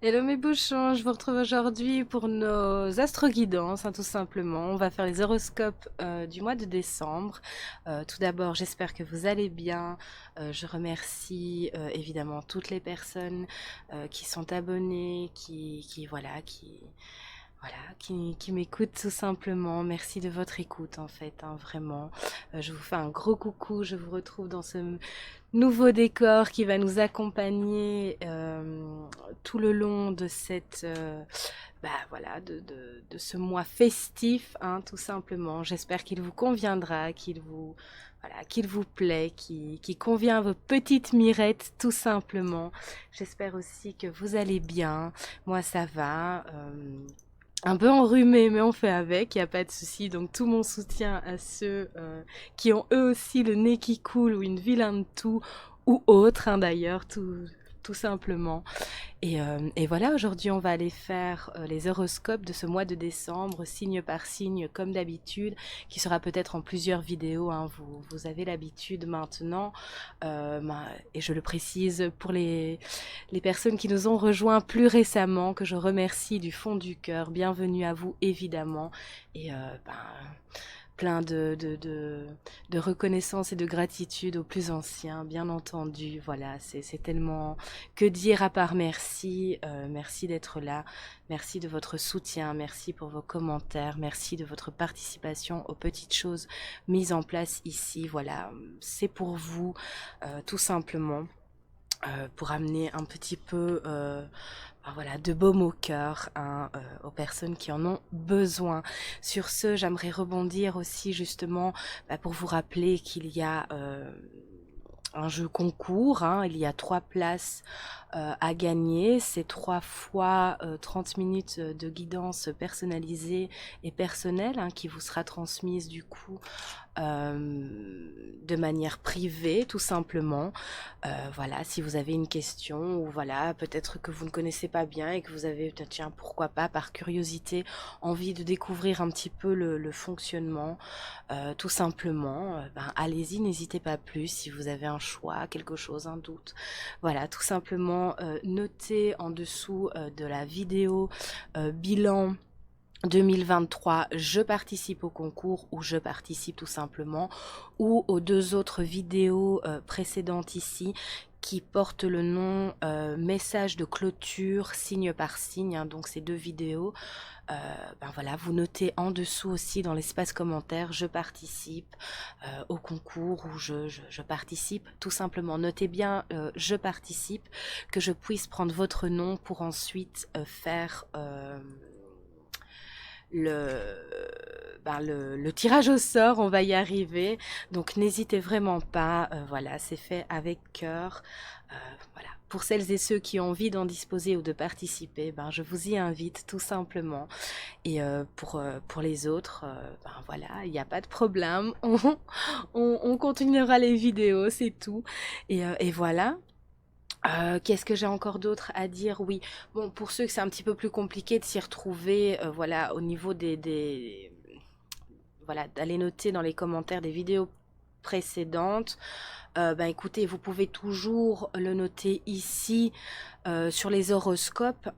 Hello mes bouchons, je vous retrouve aujourd'hui pour nos astro-guidances, tout simplement. On va faire les horoscopes du mois de décembre. Tout d'abord, j'espère que vous allez bien. Je remercie évidemment toutes les personnes qui sont abonnées, qui m'écoutent tout simplement. Merci de votre écoute en fait, vraiment. Je vous fais un gros coucou. Je vous retrouve dans ce nouveau décor qui va nous accompagner tout le long de de ce mois festif, tout simplement. J'espère qu'il vous conviendra, qu'il vous plaît, qu'il convient à vos petites mirettes, tout simplement. J'espère aussi que vous allez bien. Moi, ça va. Un peu enrhumé, mais on fait avec, il n'y a pas de souci. Donc tout mon soutien à ceux qui ont eux aussi le nez qui coule ou une vilaine toux ou autre, d'ailleurs, tout simplement. Et voilà, aujourd'hui, on va aller faire les horoscopes de ce mois de décembre, signe par signe, comme d'habitude, qui sera peut-être en plusieurs vidéos. Vous avez l'habitude maintenant. Et je le précise pour les personnes qui nous ont rejoints plus récemment, que je remercie du fond du cœur. Bienvenue à vous, évidemment. Et plein de reconnaissance et de gratitude aux plus anciens, bien entendu. Voilà, c'est tellement... Que dire à part merci. Merci d'être là, merci de votre soutien, merci pour vos commentaires, merci de votre participation aux petites choses mises en place ici. Voilà, c'est pour vous, tout simplement. Pour amener un petit peu voilà, de baume au cœur aux personnes qui en ont besoin. Sur ce, j'aimerais rebondir aussi justement pour vous rappeler qu'il y a un jeu concours, il y a 3 places à gagner, c'est 3 fois 30 minutes de guidance personnalisée et personnelle qui vous sera transmise du coup de manière privée tout simplement. Voilà, si vous avez une question ou voilà, peut-être que vous ne connaissez pas bien et que vous avez, tiens, pourquoi pas, par curiosité, envie de découvrir un petit peu le fonctionnement, tout simplement, allez-y, n'hésitez pas plus si vous avez un choix, quelque chose, un doute. Voilà, tout simplement, notez en dessous de la vidéo bilan 2023, je participe au concours ou je participe tout simplement, ou aux 2 autres vidéos précédentes ici qui portent le nom message de clôture signe par signe, donc ces 2 vidéos. Voilà, vous notez en dessous aussi dans l'espace commentaire, je participe au concours ou je participe, tout simplement. Notez bien je participe, que je puisse prendre votre nom pour ensuite faire le tirage au sort, on va y arriver. Donc n'hésitez vraiment pas, voilà, c'est fait avec cœur. Voilà. Pour celles et ceux qui ont envie d'en disposer ou de participer, je vous y invite tout simplement. Et pour les autres, voilà, il n'y a pas de problème. On continuera les vidéos, c'est tout. Et voilà. Qu'est-ce que j'ai encore d'autre à dire? Oui, bon, pour ceux que c'est un petit peu plus compliqué de s'y retrouver, voilà, au niveau voilà, d'aller noter dans les commentaires des vidéos précédentes, écoutez, vous pouvez toujours le noter ici sur les horoscopes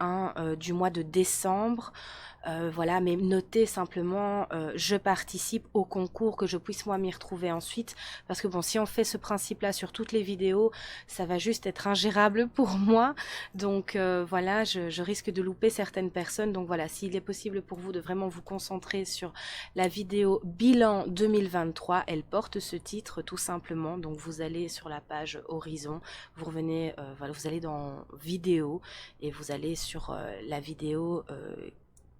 du mois de décembre. Voilà, mais notez simplement je participe au concours, que je puisse moi m'y retrouver ensuite, parce que bon, si on fait ce principe-là sur toutes les vidéos, ça va juste être ingérable pour moi. Donc voilà, je risque de louper certaines personnes. Donc voilà, s'il est possible pour vous de vraiment vous concentrer sur la vidéo bilan 2023, elle porte ce titre tout simplement. Donc vous allez sur la page Horizon, vous revenez, voilà, vous allez dans vidéo et vous allez sur la vidéo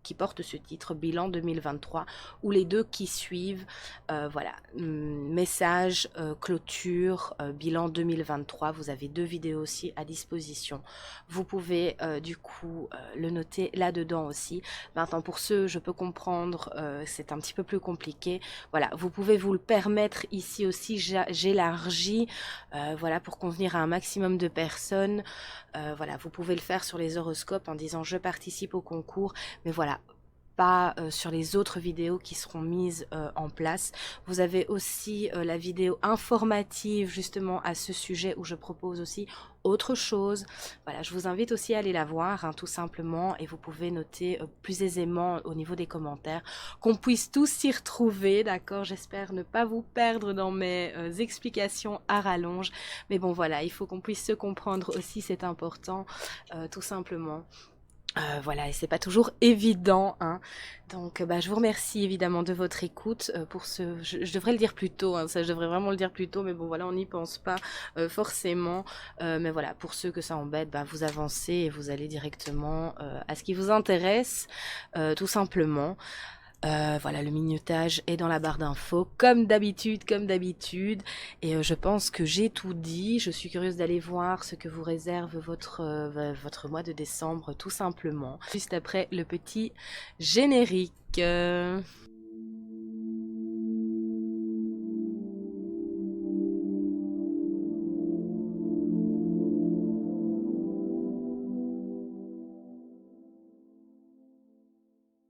qui porte ce titre, bilan 2023, ou les 2 qui suivent, voilà, message, clôture, bilan 2023, vous avez 2 vidéos aussi à disposition. Vous pouvez du coup le noter là-dedans aussi. Maintenant, pour ceux, je peux comprendre, c'est un petit peu plus compliqué. Voilà, vous pouvez vous le permettre ici aussi, j'élargis, voilà, pour convenir à un maximum de personnes. Voilà, vous pouvez le faire sur les horoscopes en disant je participe au concours, mais voilà, pas sur les autres vidéos qui seront mises en place. Vous avez aussi la vidéo informative justement à ce sujet où je propose aussi autre chose. Voilà, je vous invite aussi à aller la voir, hein, tout simplement, et vous pouvez noter plus aisément au niveau des commentaires, qu'on puisse tous s'y retrouver, d'accord? J'espère ne pas vous perdre dans mes explications à rallonge, mais bon voilà, il faut qu'on puisse se comprendre aussi, c'est important, tout simplement. Voilà, et c'est pas toujours évident, hein. Donc, bah, je vous remercie évidemment de votre écoute pour ce. Je devrais le dire plus tôt, hein, ça, je devrais vraiment le dire plus tôt, mais bon, voilà, on n'y pense pas forcément. Mais voilà, pour ceux que ça embête, bah, vous avancez et vous allez directement à ce qui vous intéresse, tout simplement. Voilà, le minutage est dans la barre d'infos, comme d'habitude, comme d'habitude. Et je pense que j'ai tout dit. Je suis curieuse d'aller voir ce que vous réserve votre mois de décembre, tout simplement. Juste après le petit générique.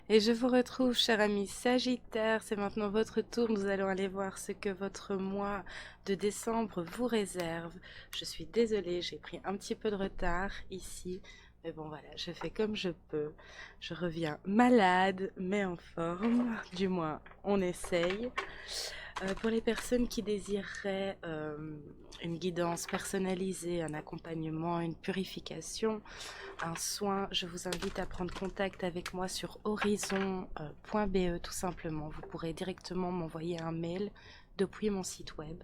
Et je vous retrouve, cher ami Sagittaire. C'est maintenant votre tour. Nous allons aller voir ce que votre mois de décembre vous réserve. Je suis désolée, j'ai pris un petit peu de retard ici. Mais bon, voilà, je fais comme je peux. Je reviens malade, mais en forme. Du moins, on essaye. Pour les personnes qui désireraient une guidance personnalisée, un accompagnement, une purification, un soin, je vous invite à prendre contact avec moi sur horizon.be tout simplement. Vous pourrez directement m'envoyer un mail depuis mon site web.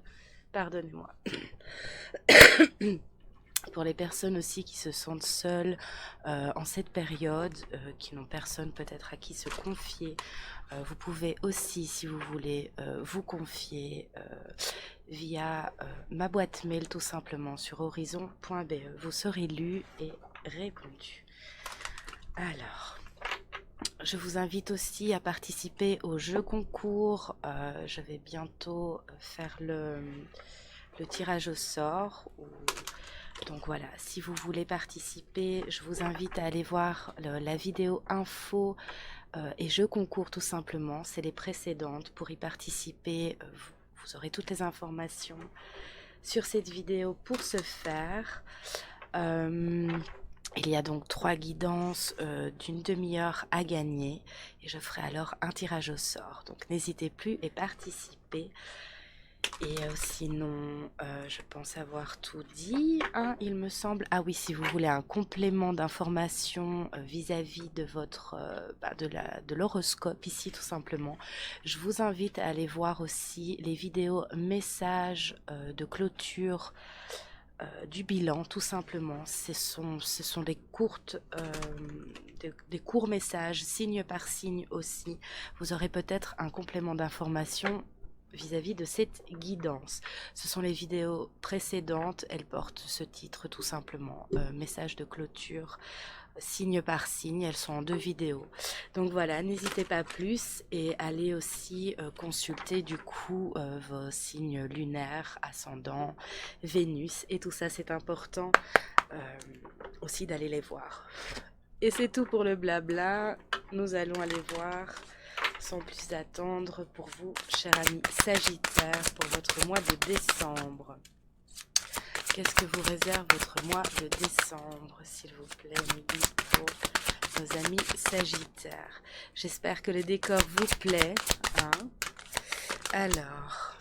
Pardonnez-moi. Pour les personnes aussi qui se sentent seules en cette période, qui n'ont personne peut-être à qui se confier, vous pouvez aussi, si vous voulez, vous confier via ma boîte mail tout simplement sur horizon.be. Vous serez lu et répondu. Alors, je vous invite aussi à participer au jeu concours. Je vais bientôt faire le tirage au sort. Donc voilà, si vous voulez participer, je vous invite à aller voir la vidéo info et jeu concours tout simplement. C'est les précédentes. Pour y participer, vous aurez toutes les informations sur cette vidéo pour ce faire. Il y a donc 3 guidances d'une demi-heure à gagner et je ferai alors un tirage au sort. Donc n'hésitez plus et participez. Et sinon, je pense avoir tout dit, hein, il me semble. Ah oui, si vous voulez un complément d'information vis-à-vis de votre, de l'horoscope ici tout simplement, je vous invite à aller voir aussi les vidéos messages de clôture du bilan tout simplement. Ce sont des courtes, des courts messages, signe par signe aussi. Vous aurez peut-être un complément d'information vis-à-vis de cette guidance. Ce sont les vidéos précédentes, elles portent ce titre tout simplement, message de clôture, signe par signe, elles sont en 2 vidéos. Donc voilà, n'hésitez pas plus et allez aussi consulter du coup vos signes lunaires, ascendant, Vénus et tout ça, c'est important aussi d'aller les voir. Et c'est tout pour le blabla, nous allons aller voir sans plus attendre pour vous, cher ami Sagittaire, pour votre mois de décembre. Qu'est-ce que vous réserve votre mois de décembre, s'il vous plaît, Midi, pour nos amis Sagittaires? J'espère que le décor vous plaît, hein. Alors,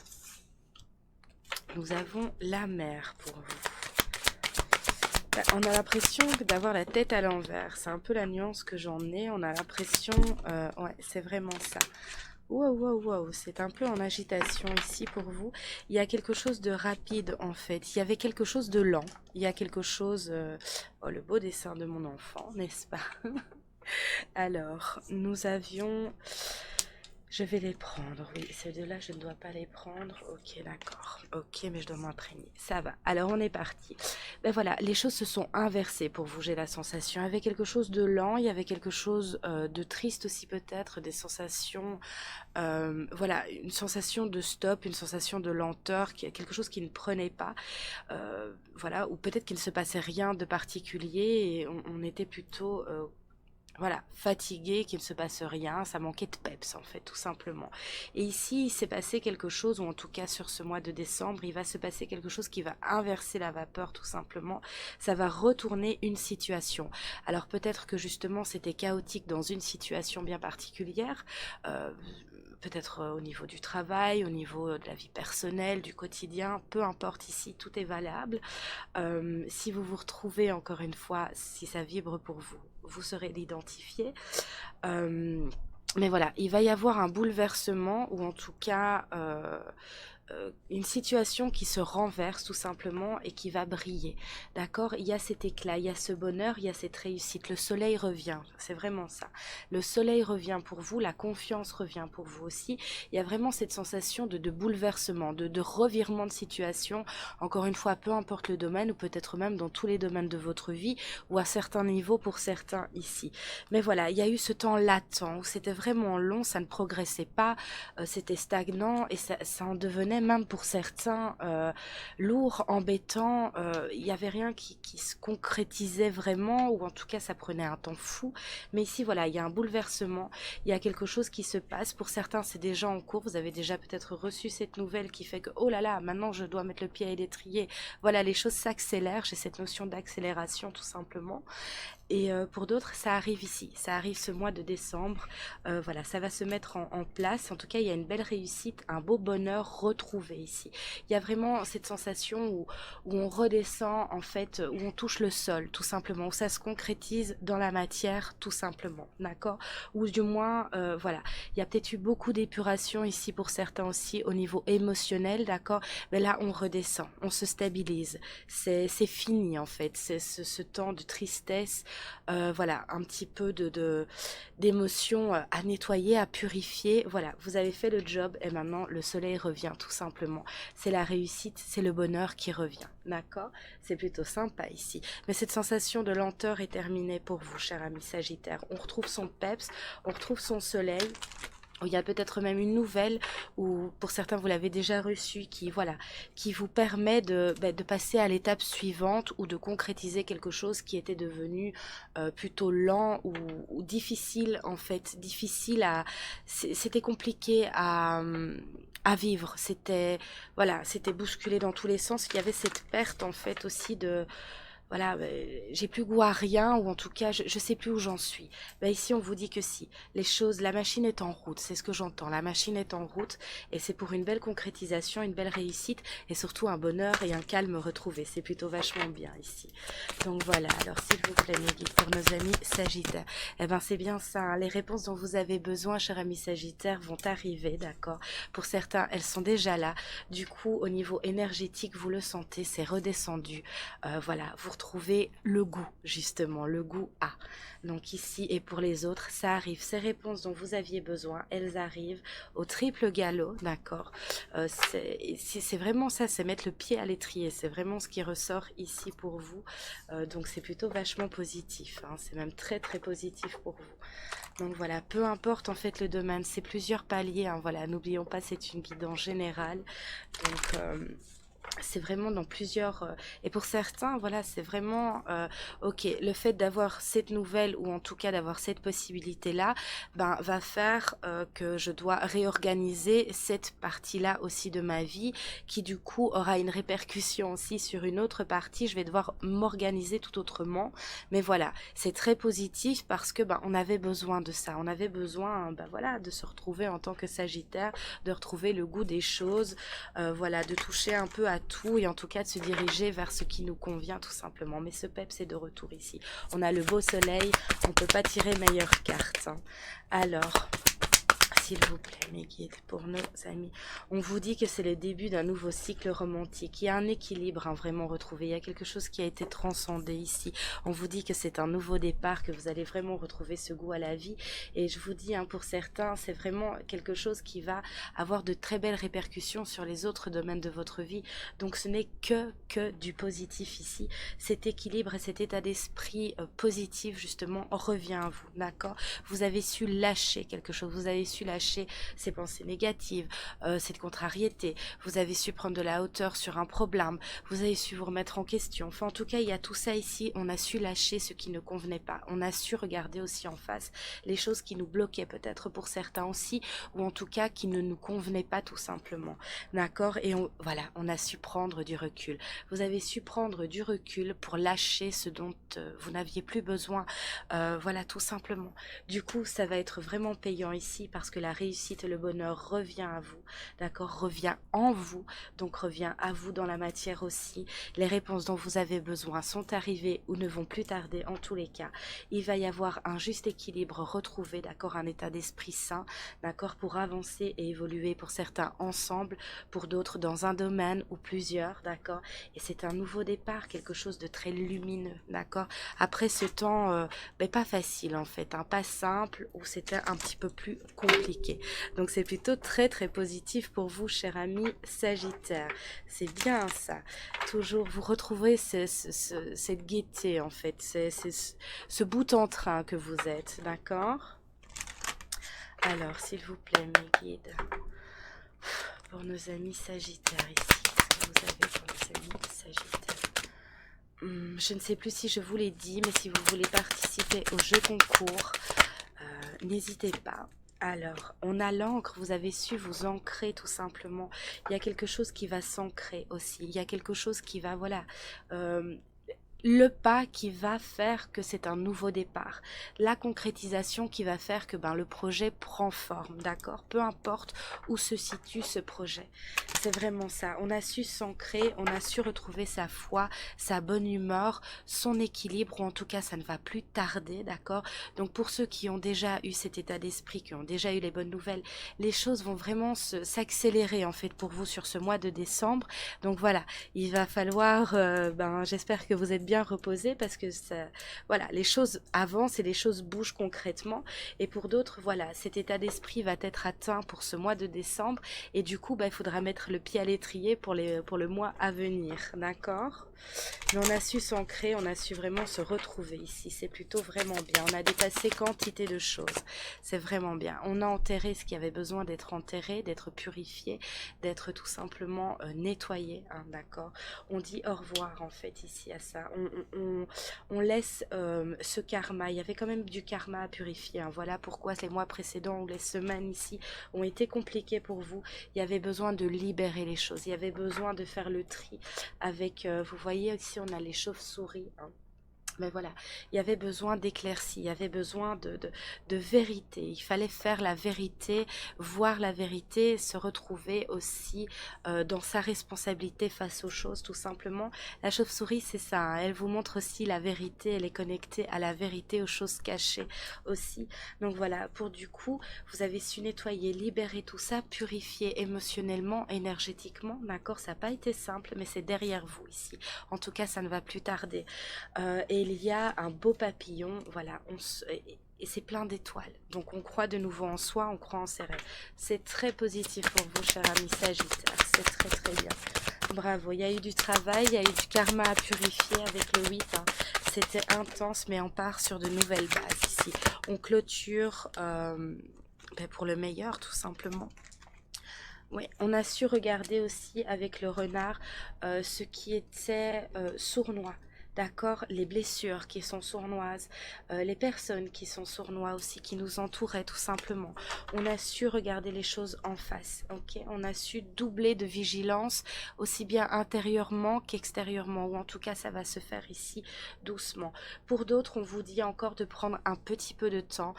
nous avons la mer pour vous. On a l'impression d'avoir la tête à l'envers. C'est un peu la nuance que j'en ai. On a l'impression... ouais, c'est vraiment ça. Wow, wow, wow. C'est un peu en agitation ici pour vous. Il y a quelque chose de rapide en fait. Il y avait quelque chose de lent. Il y a quelque chose... Oh, le beau dessin de mon enfant, n'est-ce pas? Alors, nous avions... Je vais les prendre, oui, ces deux-là, je ne dois pas les prendre. Ok, d'accord. Ok, mais je dois m'imprégner. Ça va. Alors, on est parti. Ben voilà, les choses se sont inversées pour vous, j'ai la sensation. Il y avait quelque chose de lent, il y avait quelque chose de triste aussi peut-être, des sensations... voilà, une sensation de stop, une sensation de lenteur, quelque chose qui ne prenait pas. Voilà, ou peut-être qu'il ne se passait rien de particulier et on était plutôt... voilà, fatigué, qu'il ne se passe rien, ça manquait de peps en fait, tout simplement. Et ici, il s'est passé quelque chose, ou en tout cas sur ce mois de décembre, il va se passer quelque chose qui va inverser la vapeur tout simplement. Ça va retourner une situation. Alors peut-être que justement c'était chaotique dans une situation bien particulière, euh, peut-être au niveau du travail, au niveau de la vie personnelle, du quotidien, peu importe ici, tout est valable. Si vous vous retrouvez encore une fois, si ça vibre pour vous, vous saurez l'identifier. Euh, mais voilà, il va y avoir un bouleversement ou en tout cas une situation qui se renverse tout simplement et qui va briller. D'accord? Il y a cet éclat, il y a ce bonheur, il y a cette réussite. Le soleil revient, c'est vraiment ça. Le soleil revient pour vous, la confiance revient pour vous aussi. Il y a vraiment cette sensation de bouleversement, de revirement de situation. Encore une fois, peu importe le domaine ou peut-être même dans tous les domaines de votre vie ou à certains niveaux pour certains ici. Mais voilà, il y a eu ce temps latent où c'était vraiment long, ça ne progressait pas, c'était stagnant et ça en devenait même pour certains lourd, embêtant. Il n'y avait rien qui se concrétisait vraiment, ou en tout cas ça prenait un temps fou. Mais ici, voilà, il y a un bouleversement, il y a quelque chose qui se passe. Pour certains, c'est déjà en cours. Vous avez déjà peut-être reçu cette nouvelle qui fait que, oh là là, maintenant je dois mettre le pied à l'étrier. Voilà, les choses s'accélèrent. J'ai cette notion d'accélération tout simplement. Et pour d'autres, ça arrive ici, ça arrive ce mois de décembre. Voilà, ça va se mettre en place. En tout cas, il y a une belle réussite, un beau bonheur retrouvé ici. Il y a vraiment cette sensation où on redescend, en fait, où on touche le sol, tout simplement, où ça se concrétise dans la matière, tout simplement, d'accord? Ou du moins, voilà, il y a peut-être eu beaucoup d'épuration ici pour certains aussi au niveau émotionnel, d'accord? Mais là, on redescend, on se stabilise. C'est fini, en fait, c'est ce temps de tristesse, voilà, un petit peu d'émotions à nettoyer, à purifier. Voilà, vous avez fait le job et maintenant le soleil revient tout simplement. C'est la réussite, c'est le bonheur qui revient. D'accord? C'est plutôt sympa ici. Mais cette sensation de lenteur est terminée pour vous, cher ami Sagittaire. On retrouve son peps, on retrouve son soleil. Il y a peut-être même une nouvelle, ou pour certains vous l'avez déjà reçue, qui voilà, qui vous permet de passer à l'étape suivante ou de concrétiser quelque chose qui était devenu plutôt lent ou difficile en fait, difficile à, c'était compliqué à vivre, c'était voilà, c'était bousculé dans tous les sens. Il y avait cette perte en fait aussi de voilà, j'ai plus goût à rien, ou en tout cas, je sais plus où j'en suis. Ben ici, on vous dit que si, les choses, la machine est en route, c'est ce que j'entends. La machine est en route, et c'est pour une belle concrétisation, une belle réussite, et surtout un bonheur et un calme retrouvé. C'est plutôt vachement bien ici. Donc voilà, alors s'il vous plaît, mes guides, pour nos amis Sagittaires, eh ben c'est bien ça, hein. Les réponses dont vous avez besoin, chers amis Sagittaires, vont arriver, d'accord? Pour certains, elles sont déjà là. Du coup, au niveau énergétique, vous le sentez, c'est redescendu. Voilà, vous retrouvez le goût, justement, le goût à. Donc ici, et pour les autres, ça arrive. Ces réponses dont vous aviez besoin, elles arrivent au triple galop, d'accord? C'est vraiment ça, c'est mettre le pied à l'étrier. C'est vraiment ce qui ressort ici pour vous. Donc c'est plutôt vachement positif, hein. C'est même très très positif pour vous. Donc voilà, peu importe en fait le domaine, c'est plusieurs paliers, hein. Voilà, n'oublions pas, c'est une guidance générale. Donc c'est vraiment dans plusieurs et pour certains voilà c'est vraiment ok, le fait d'avoir cette nouvelle ou en tout cas d'avoir cette possibilité là ben va faire que je dois réorganiser cette partie là aussi de ma vie, qui du coup aura une répercussion aussi sur une autre partie. Je vais devoir m'organiser tout autrement, mais voilà, c'est très positif parce que ben on avait besoin de ça, on avait besoin ben voilà de se retrouver en tant que Sagittaire, de retrouver le goût des choses, voilà, de toucher un peu à tout et en tout cas de se diriger vers ce qui nous convient tout simplement. Mais ce peps est de retour ici. On a le beau soleil, on ne peut pas tirer meilleure carte, hein. Alors, s'il vous plaît, mes guides, pour nos amis, on vous dit que c'est le début d'un nouveau cycle romantique. Il y a un équilibre, hein, vraiment retrouvé. Il y a quelque chose qui a été transcendé ici. On vous dit que c'est un nouveau départ, que vous allez vraiment retrouver ce goût à la vie. Et je vous dis, hein, pour certains, c'est vraiment quelque chose qui va avoir de très belles répercussions sur les autres domaines de votre vie. Donc ce n'est que du positif ici. Cet équilibre et cet état d'esprit positif, justement, revient à vous, d'accord? Vous avez su lâcher quelque chose, vous avez su lâcher lâcher ces pensées négatives, cette contrariété. Vous avez su prendre de la hauteur sur un problème. Vous avez su vous remettre en question. Enfin, en tout cas, il y a tout ça ici. On a su lâcher ce qui ne convenait pas. On a su regarder aussi en face les choses qui nous bloquaient peut-être pour certains aussi, ou en tout cas qui ne nous convenaient pas tout simplement. D'accord? Et voilà, on a su prendre du recul. Vous avez su prendre du recul pour lâcher ce dont vous n'aviez plus besoin. Voilà, tout simplement. Du coup, ça va être vraiment payant ici parce que la réussite et le bonheur revient à vous. D'accord? Revient en vous. Donc, revient à vous dans la matière aussi. Les réponses dont vous avez besoin sont arrivées ou ne vont plus tarder en tous les cas. Il va y avoir un juste équilibre retrouvé, d'accord? Un état d'esprit sain, d'accord? Pour avancer et évoluer pour certains ensemble, pour d'autres dans un domaine ou plusieurs, d'accord? Et c'est un nouveau départ, quelque chose de très lumineux, d'accord? Après ce temps, pas facile en fait, hein, pas simple, où c'était un petit peu plus compliqué. Donc c'est plutôt très très positif pour vous, cher ami Sagittaire. C'est bien ça. Toujours vous retrouvez cette gaieté en fait, ce bout en train que vous êtes, d'accord? Alors, s'il vous plaît, mes guides, pour nos amis Sagittaires ici, qu'est-ce que vous avez pour nos amis Sagittaires? Je ne sais plus si je vous l'ai dit, mais si vous voulez participer au jeu concours, n'hésitez pas. Alors, on a l'encre, vous avez su vous ancrer tout simplement. Il y a quelque chose qui va s'ancrer aussi. Il y a quelque chose qui va, voilà, le pas qui va faire que c'est un nouveau départ, la concrétisation qui va faire que le projet prend forme, d'accord? Peu importe où se situe ce projet. C'est vraiment ça. On a su s'ancrer, on a su retrouver sa foi, sa bonne humeur, son équilibre, ou en tout cas ça ne va plus tarder, d'accord? Donc pour ceux qui ont déjà eu cet état d'esprit, qui ont déjà eu les bonnes nouvelles, les choses vont vraiment s'accélérer en fait pour vous sur ce mois de décembre. Donc voilà, il va falloir, j'espère que vous êtes bien reposé parce que ça, voilà, les choses avancent et les choses bougent concrètement. Et pour d'autres, voilà, cet état d'esprit va être atteint pour ce mois de décembre et du coup, il faudra mettre le pied à l'étrier pour le mois à venir, d'accord? Mais on a su s'ancrer, on a su vraiment se retrouver ici. C'est plutôt vraiment bien. On a dépassé quantité de choses. C'est vraiment bien. On a enterré ce qui avait besoin d'être enterré, d'être purifié, d'être tout simplement nettoyé. Hein, d'accord? On dit au revoir en fait ici à ça. On laisse ce karma. Il y avait quand même du karma à purifier. Hein. Voilà pourquoi les mois précédents ou les semaines ici ont été compliquées pour vous. Il y avait besoin de libérer les choses. Il y avait besoin de faire le tri avec, vous voyez ici on a les chauves-souris, hein. Mais voilà, il y avait besoin d'éclaircie, il y avait besoin de vérité. Il fallait faire la vérité, voir la vérité, se retrouver aussi dans sa responsabilité face aux choses, tout simplement. La chauve-souris, c'est ça, hein. Elle vous montre aussi la vérité, elle est connectée à la vérité, aux choses cachées aussi. Donc voilà, pour du coup, vous avez su nettoyer, libérer tout ça, purifier émotionnellement, énergétiquement, d'accord? Ça n'a pas été simple, mais c'est derrière vous ici. En tout cas, ça ne va plus tarder. Et il y a un beau papillon, voilà, et c'est plein d'étoiles. Donc on croit de nouveau en soi, on croit en ses rêves. C'est très positif pour vous, cher ami Sagittaire, c'est très très bien. Bravo, il y a eu du travail, il y a eu du karma à purifier avec le 8. Hein. C'était intense, mais on part sur de nouvelles bases ici. On clôture pour le meilleur, tout simplement. Oui, on a su regarder aussi avec le renard ce qui était sournois. D'accord, les blessures qui sont sournoises, les personnes qui sont sournois aussi, qui nous entouraient tout simplement. On a su regarder les choses en face, ok? On a su doubler de vigilance, aussi bien intérieurement qu'extérieurement, ou en tout cas ça va se faire ici doucement. Pour d'autres, on vous dit encore de prendre un petit peu de temps,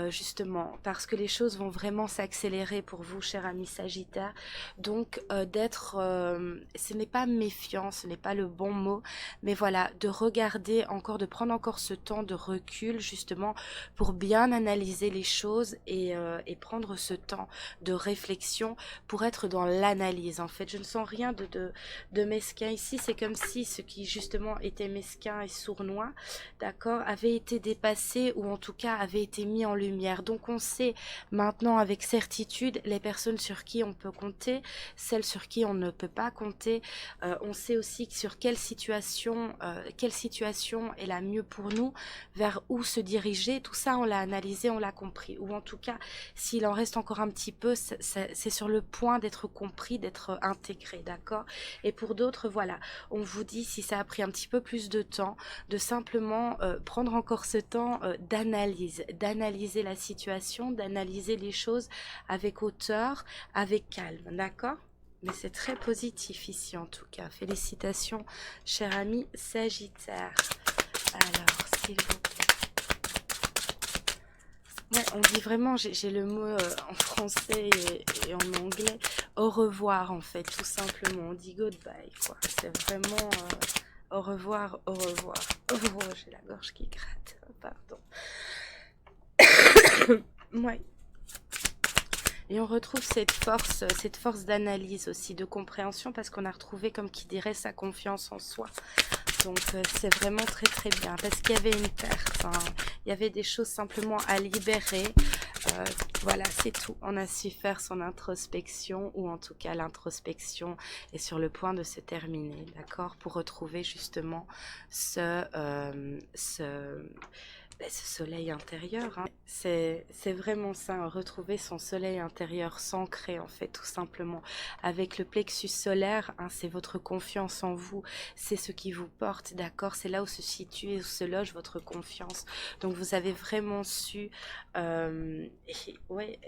justement, parce que les choses vont vraiment s'accélérer pour vous, cher ami Sagittaire. Donc ce n'est pas méfiant, ce n'est pas le bon mot, mais voilà, de regarder encore, de prendre encore ce temps de recul justement pour bien analyser les choses et prendre ce temps de réflexion pour être dans l'analyse. En fait, je ne sens rien de mesquin ici. C'est comme si ce qui justement était mesquin et sournois, d'accord, avait été dépassé ou en tout cas avait été mis en lumière. Donc on sait maintenant avec certitude les personnes sur qui on peut compter, celles sur qui on ne peut pas compter. On sait aussi sur quelle situation quelle situation est la mieux pour nous, vers où se diriger, tout ça on l'a analysé, on l'a compris. Ou en tout cas, s'il en reste encore un petit peu, c'est sur le point d'être compris, d'être intégré, d'accord? Et pour d'autres, voilà, on vous dit, si ça a pris un petit peu plus de temps, de simplement prendre encore ce temps d'analyser la situation, d'analyser les choses avec hauteur, avec calme, d'accord? Mais c'est très positif ici en tout cas. Félicitations, cher ami Sagittaire. Alors, s'il vous plaît. Ouais, on dit vraiment, j'ai le mot en français et en anglais, au revoir en fait, tout simplement. On dit goodbye, quoi. C'est vraiment au revoir, au revoir. Oh, j'ai la gorge qui gratte, pardon. Ouais. Et on retrouve cette force d'analyse aussi, de compréhension, parce qu'on a retrouvé, comme qui dirait, sa confiance en soi. Donc c'est vraiment très très bien, parce qu'il y avait une perte, hein. Il y avait des choses simplement à libérer. Voilà, c'est tout. On a su faire son introspection, ou en tout cas l'introspection est sur le point de se terminer, d'accord, pour retrouver justement ce soleil intérieur, hein. C'est vraiment ça, hein, retrouver son soleil intérieur, s'ancrer en fait, tout simplement. Avec le plexus solaire, hein, c'est votre confiance en vous, c'est ce qui vous porte, d'accord? C'est là où se situe, où se loge votre confiance. Donc vous avez vraiment su, ouais,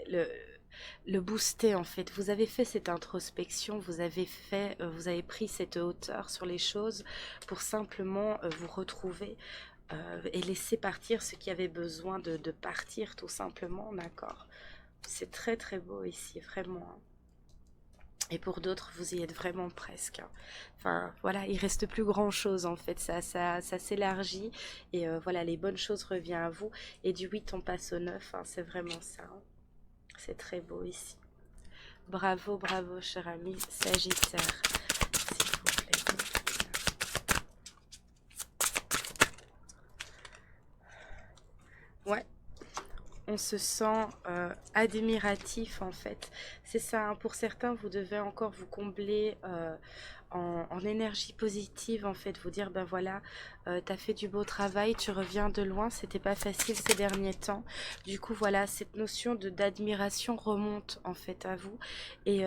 le booster en fait. Vous avez fait cette introspection, vous avez pris cette hauteur sur les choses pour simplement vous retrouver et laisser partir ce qui avait besoin de partir tout simplement, d'accord? C'est très très beau ici, vraiment, hein. Et pour d'autres, vous y êtes vraiment presque, hein. Enfin, voilà, il reste plus grand chose en fait, ça s'élargit et voilà, les bonnes choses reviennent à vous. Et du 8, on passe au 9, hein, c'est vraiment ça, hein. C'est très beau ici. Bravo, bravo, cher ami Sagittaire, s'il vous plaît. Ouais, on se sent admiratif en fait. C'est ça, hein, pour certains, vous devez encore vous combler en énergie positive en fait, vous dire ben voilà, t'as fait du beau travail, tu reviens de loin, c'était pas facile ces derniers temps. Du coup voilà, cette notion d'admiration remonte en fait à vous et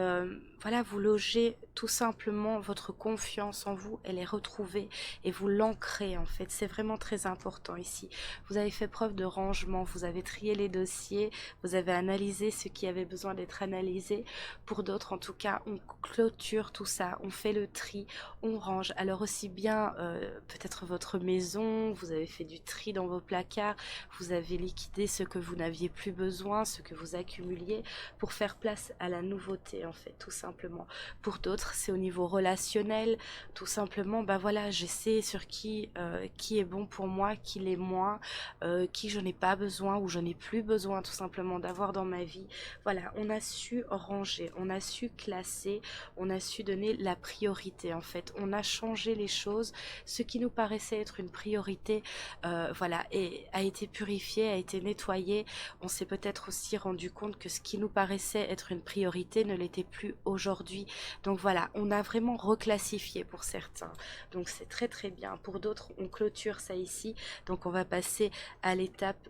voilà, vous logez tout simplement votre confiance en vous, elle est retrouvée et vous l'ancrez en fait. C'est vraiment très important ici. Vous avez fait preuve de rangement, vous avez trié les dossiers, vous avez analysé ce qui avait besoin d'être analysé. Pour d'autres, en tout cas, on clôture tout ça, on fait le tri, on range. Alors aussi bien peut-être votre maison, vous avez fait du tri dans vos placards, vous avez liquidé ce que vous n'aviez plus besoin, ce que vous accumuliez pour faire place à la nouveauté en fait, tout simplement. Pour d'autres, c'est au niveau relationnel, tout simplement, ben voilà, je sais sur qui est bon pour moi, qui l'est moins, qui je n'ai pas besoin ou je n'ai plus besoin tout simplement d'avoir dans ma vie. Voilà, on a su ranger, on a su classer, on a su donner la priorité en fait. On a changé les choses, ce qui nous paraissait être une priorité, voilà, et a été purifié, a été nettoyé. On s'est peut-être aussi rendu compte que ce qui nous paraissait être une priorité ne l'était plus aujourd'hui. Donc voilà, on a vraiment reclassifié pour certains. Donc c'est très très bien. Pour d'autres, on clôture ça ici. Donc on va passer à l'étape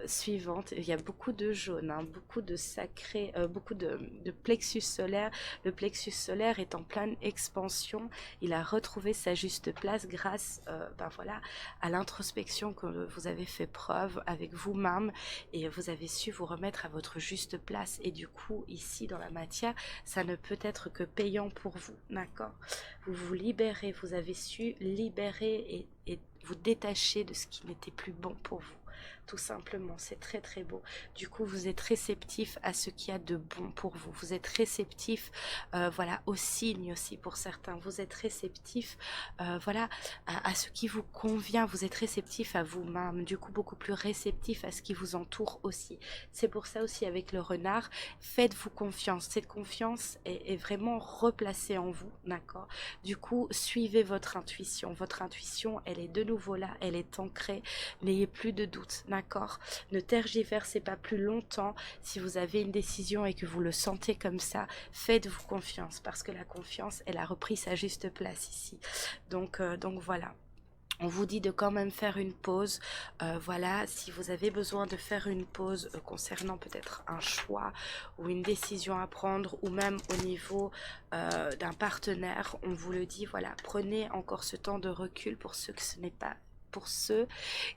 suivante. Il y a beaucoup de jaune, hein, beaucoup de sacré, beaucoup de plexus solaire. Le plexus solaire est en pleine expansion. Il a retrouvé sa juste place grâce ben voilà, à l'introspection que vous avez fait preuve avec vous-même et vous avez su vous remettre à votre juste place. Et du coup, ici dans la matière, ça ne peut être que payant pour vous, d'accord? Vous vous libérez, vous avez su libérer et vous détacher de ce qui n'était plus bon pour vous. Tout simplement, c'est très très beau. Du coup, vous êtes réceptif à ce qu'il y a de bon pour vous. Vous êtes réceptif, voilà, aux signes aussi pour certains. Vous êtes réceptif, voilà, à ce qui vous convient. Vous êtes réceptif à vous-même. Du coup, beaucoup plus réceptif à ce qui vous entoure aussi. C'est pour ça aussi avec le renard, faites-vous confiance. Cette confiance est vraiment replacée en vous, d'accord? Du coup, suivez votre intuition. Votre intuition, elle est de nouveau là, elle est ancrée. N'ayez plus de doute, d'accord? Ne tergiversez pas plus longtemps. Si vous avez une décision et que vous le sentez comme ça, faites-vous confiance parce que la confiance, elle a repris sa juste place ici. Donc voilà. On vous dit de quand même faire une pause. Voilà, si vous avez besoin de faire une pause concernant peut-être un choix ou une décision à prendre, ou même au niveau d'un partenaire, on vous le dit, voilà, prenez encore ce temps de recul pour ceux que ce n'est pas, pour ceux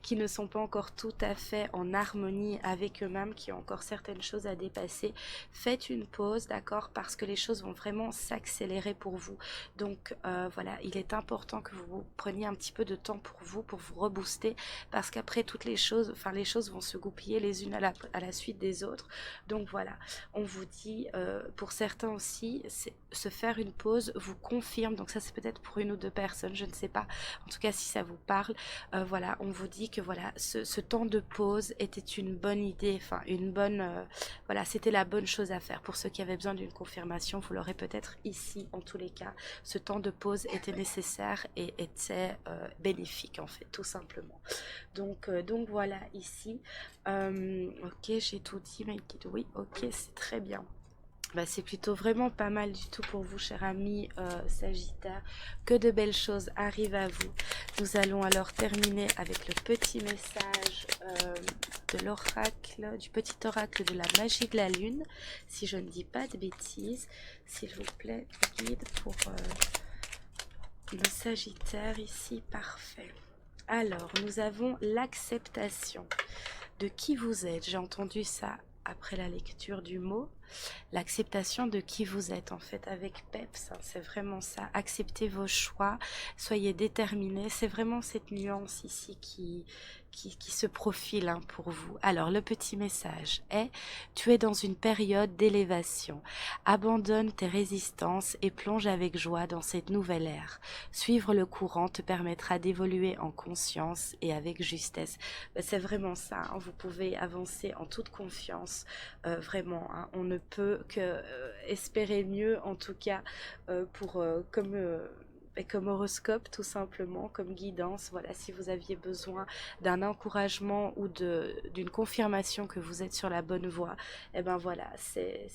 qui ne sont pas encore tout à fait en harmonie avec eux-mêmes, qui ont encore certaines choses à dépasser. Faites une pause, d'accord, parce que les choses vont vraiment s'accélérer pour vous. Donc voilà, il est important que vous preniez un petit peu de temps pour vous rebooster, parce qu'après toutes les choses, enfin les choses vont se goupiller les unes à la suite des autres. Donc voilà, on vous dit, pour certains aussi, se faire une pause vous confirme, donc ça c'est peut-être pour une ou deux personnes, je ne sais pas, en tout cas si ça vous parle, voilà, on vous dit que voilà, ce temps de pause était une bonne idée, enfin une bonne, voilà, c'était la bonne chose à faire. Pour ceux qui avaient besoin d'une confirmation, vous l'aurez peut-être ici en tous les cas. Ce temps de pause était nécessaire et était bénéfique en fait, tout simplement. Donc voilà ici. Ok, j'ai tout dit, mais oui, ok, c'est très bien. Bah, c'est plutôt vraiment pas mal du tout pour vous, cher ami Sagittaire. Que de belles choses arrivent à vous. Nous allons alors terminer avec le petit message de l'oracle, du petit oracle de la magie de la lune. Si je ne dis pas de bêtises, s'il vous plaît, guide pour le Sagittaire ici. Parfait. Alors, nous avons l'acceptation de qui vous êtes. J'ai entendu ça après la lecture du mot. L'acceptation de qui vous êtes, en fait, avec Peps, hein, c'est vraiment ça. Acceptez vos choix, soyez déterminés. C'est vraiment cette nuance ici qui se profile hein, pour vous. Alors, le petit message est: tu es dans une période d'élévation. Abandonne tes résistances et plonge avec joie dans cette nouvelle ère. Suivre le courant te permettra d'évoluer en conscience et avec justesse. C'est vraiment ça, hein, vous pouvez avancer en toute confiance, vraiment, hein, on ne peut que espérer mieux, en tout cas pour comme horoscope tout simplement, comme guidance. Voilà, si vous aviez besoin d'un encouragement ou d'une confirmation que vous êtes sur la bonne voie, et ben voilà, c'est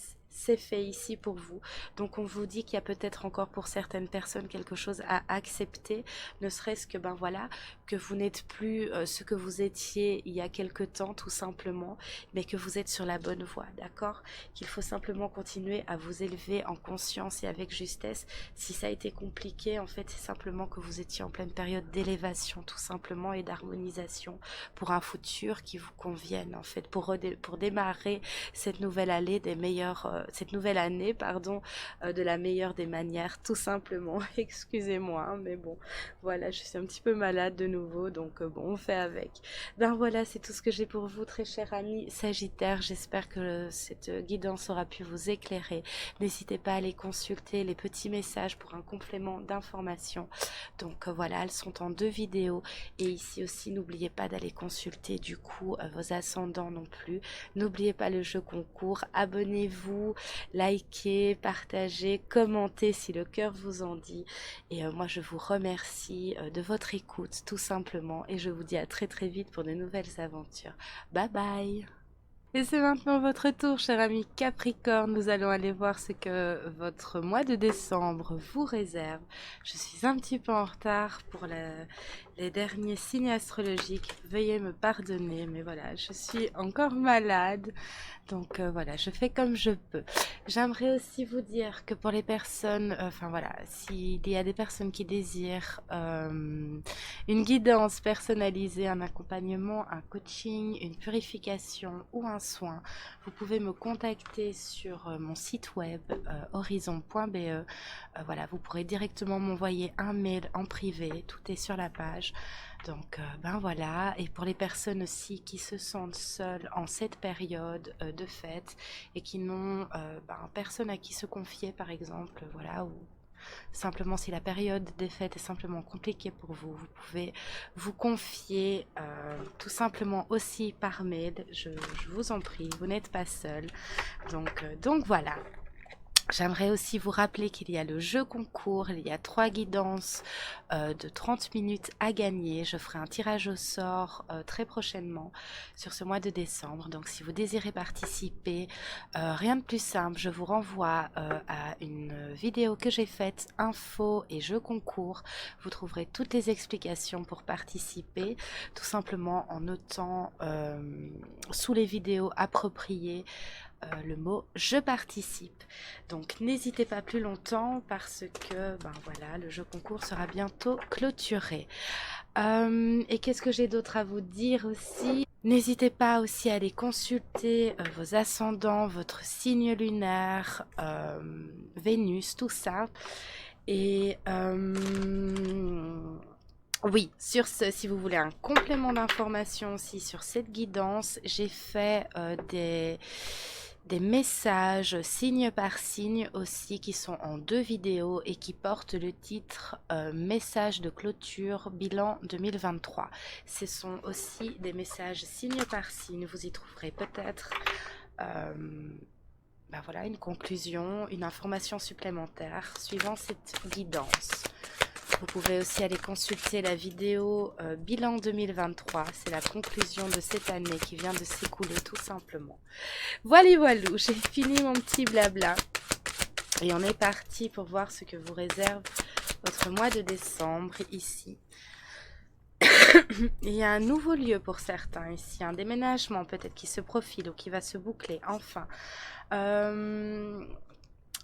fait ici pour vous. Donc on vous dit qu'il y a peut-être encore pour certaines personnes quelque chose à accepter, ne serait-ce que ben voilà, que vous n'êtes plus ce que vous étiez il y a quelque temps tout simplement, mais que vous êtes sur la bonne voie, d'accord? Qu'il faut simplement continuer à vous élever en conscience et avec justesse. Si ça a été compliqué, en fait, c'est simplement que vous étiez en pleine période d'élévation tout simplement et d'harmonisation pour un futur qui vous convienne, en fait, pour démarrer cette nouvelle année de la meilleure des manières, tout simplement. Excusez-moi, hein, mais bon, voilà, je suis un petit peu malade de nouveau, donc bon, on fait avec. Ben voilà, c'est tout ce que j'ai pour vous, très cher ami Sagittaire. J'espère que cette guidance aura pu vous éclairer. N'hésitez pas à aller consulter les petits messages pour un complément d'information. Donc voilà, elles sont en 2 vidéos. Et ici aussi, n'oubliez pas d'aller consulter du coup vos ascendants non plus. N'oubliez pas le jeu concours. Abonnez-vous, likez, partagez, commentez si le cœur vous en dit. Et moi, je vous remercie de votre écoute, tout simplement. Et je vous dis à très très vite pour de nouvelles aventures. Bye bye! Et c'est maintenant votre tour, cher ami Capricorne. Nous allons aller voir ce que votre mois de décembre vous réserve. Je suis un petit peu en retard pour les derniers signes astrologiques. Veuillez me pardonner, mais voilà, je suis encore malade. Donc voilà, je fais comme je peux. J'aimerais aussi vous dire que pour les personnes, enfin voilà, s'il y a des personnes qui désirent une guidance personnalisée, un accompagnement, un coaching, une purification ou un soin, vous pouvez me contacter sur mon site web horizon.be. Voilà, vous pourrez directement m'envoyer un mail en privé, tout est sur la page. Donc ben voilà, et pour les personnes aussi qui se sentent seules en cette période de fête et qui n'ont personne à qui se confier par exemple, voilà, ou simplement si la période des fêtes est simplement compliquée pour vous, vous pouvez vous confier tout simplement aussi par mail, je vous en prie, vous n'êtes pas seul. Donc voilà. J'aimerais aussi vous rappeler qu'il y a le jeu concours, il y a 3 guidances de 30 minutes à gagner. Je ferai un tirage au sort très prochainement sur ce mois de décembre. Donc si vous désirez participer, rien de plus simple, je vous renvoie à une vidéo que j'ai faite, info et jeu concours. Vous trouverez toutes les explications pour participer, tout simplement en notant sous les vidéos appropriées le mot je participe. Donc n'hésitez pas plus longtemps parce que ben voilà, le jeu concours sera bientôt clôturé. Et qu'est-ce que j'ai d'autre à vous dire aussi? N'hésitez pas aussi à aller consulter vos ascendants, votre signe lunaire, Vénus, tout ça. Et oui, sur ce, si vous voulez un complément d'information aussi sur cette guidance, j'ai fait des messages signe par signe aussi qui sont en 2 vidéos et qui portent le titre message de clôture bilan 2023. Ce sont aussi des messages signe par signe. Vous y trouverez peut-être ben voilà, une conclusion, une information supplémentaire suivant cette guidance. Vous pouvez aussi aller consulter la vidéo bilan 2023. C'est la conclusion de cette année qui vient de s'écouler tout simplement. Voilà, voilà, j'ai fini mon petit blabla. Et on est parti pour voir ce que vous réserve votre mois de décembre ici. Il y a un nouveau lieu pour certains ici, un déménagement peut-être qui se profile ou qui va se boucler enfin.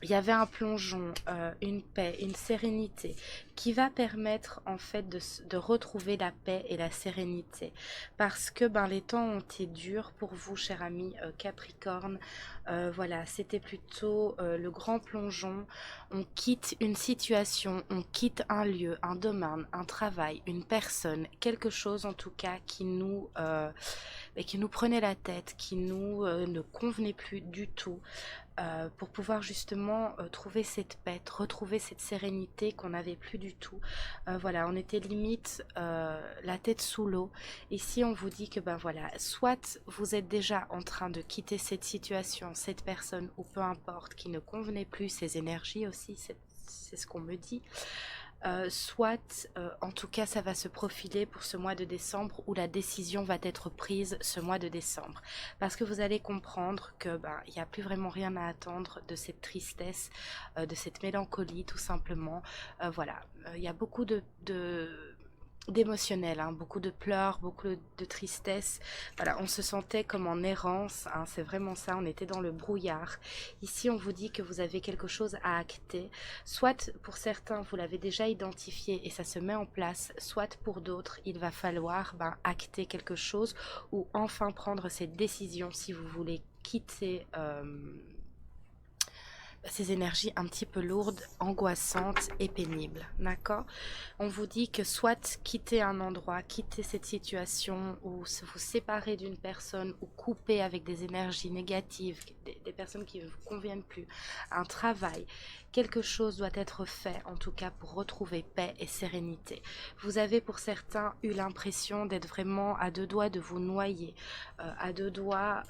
Il y avait un plongeon, une paix, une sérénité qui va permettre en fait de retrouver la paix et la sérénité. Parce que ben, les temps ont été durs pour vous, cher ami Capricorne. Voilà, c'était plutôt le grand plongeon. On quitte une situation, on quitte un lieu, un domaine, un travail, une personne, quelque chose en tout cas qui nous prenait la tête, qui nous ne convenait plus du tout. Pour pouvoir justement trouver cette paix, retrouver cette sérénité qu'on n'avait plus du tout. Voilà, on était limite la tête sous l'eau. Ici, on vous dit que ben voilà, soit vous êtes déjà en train de quitter cette situation, cette personne ou peu importe, qui ne convenait plus, ces énergies aussi, c'est ce qu'on me dit. Soit, en tout cas, ça va se profiler pour ce mois de décembre où la décision va être prise ce mois de décembre. Parce que vous allez comprendre que ben, il n'y a plus vraiment rien à attendre de cette tristesse, de cette mélancolie, tout simplement. Voilà, il y a beaucoup d'émotionnel, hein, beaucoup de pleurs, beaucoup de tristesse. Voilà, on se sentait comme en errance, hein, c'est vraiment ça, on était dans le brouillard. Ici, on vous dit que vous avez quelque chose à acter. Soit pour certains, vous l'avez déjà identifié et ça se met en place, soit pour d'autres, il va falloir ben, acter quelque chose ou enfin prendre cette décision si vous voulez quitter ces énergies un petit peu lourdes, angoissantes et pénibles, d'accord? On vous dit que soit quitter un endroit, quitter cette situation ou vous séparer d'une personne ou couper avec des énergies négatives, des personnes qui ne vous conviennent plus, un travail, quelque chose doit être fait en tout cas pour retrouver paix et sérénité. Vous avez pour certains eu l'impression d'être vraiment à 2 doigts de vous noyer, à 2 doigts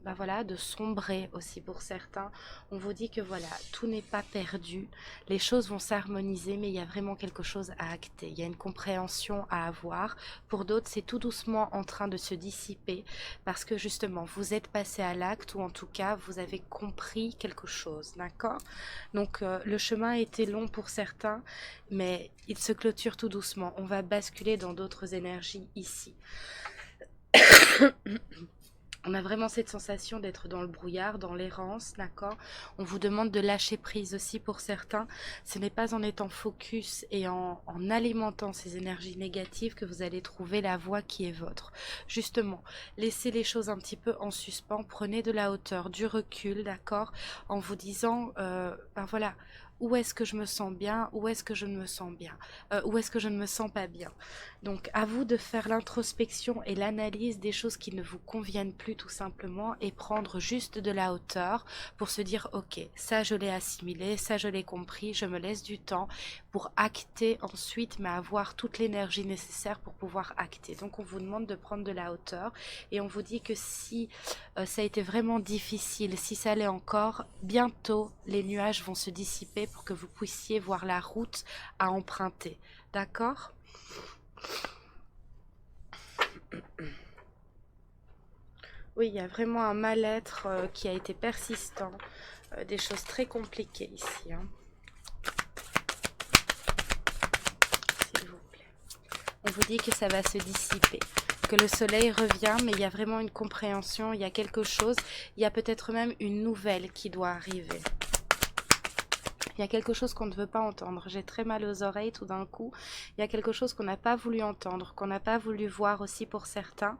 ben voilà, de sombrer aussi pour certains. On vous dit que voilà, tout n'est pas perdu, les choses vont s'harmoniser, mais il y a vraiment quelque chose à acter, il y a une compréhension à avoir. Pour d'autres, c'est tout doucement en train de se dissiper, parce que justement, vous êtes passé à l'acte, ou en tout cas, vous avez compris quelque chose, d'accord? Donc, le chemin a été long pour certains, mais il se clôture tout doucement. On va basculer dans d'autres énergies ici. On a vraiment cette sensation d'être dans le brouillard, dans l'errance, d'accord? On vous demande de lâcher prise aussi pour certains. Ce n'est pas en étant focus et en alimentant ces énergies négatives que vous allez trouver la voie qui est votre. Justement, laissez les choses un petit peu en suspens, prenez de la hauteur, du recul, d'accord? En vous disant, ben voilà, où est-ce que je me sens bien, où est-ce que je ne me sens bien, où est-ce que je ne me sens pas bien. Donc à vous de faire l'introspection et l'analyse des choses qui ne vous conviennent plus tout simplement et prendre juste de la hauteur pour se dire ok, ça je l'ai assimilé, ça je l'ai compris, je me laisse du temps pour acter ensuite, mais avoir toute l'énergie nécessaire pour pouvoir acter. Donc on vous demande de prendre de la hauteur et on vous dit que si ça a été vraiment difficile, si ça l'est encore, bientôt les nuages vont se dissiper pour que vous puissiez voir la route à emprunter. D'accord ? Oui, il y a vraiment un mal-être qui a été persistant, des choses très compliquées ici, hein. S'il vous plaît. On vous dit que ça va se dissiper, que le soleil revient, mais il y a vraiment une compréhension, il y a quelque chose, il y a peut-être même une nouvelle qui doit arriver. Il y a quelque chose qu'on ne veut pas entendre. J'ai très mal aux oreilles tout d'un coup. Il y a quelque chose qu'on n'a pas voulu entendre, qu'on n'a pas voulu voir aussi pour certains.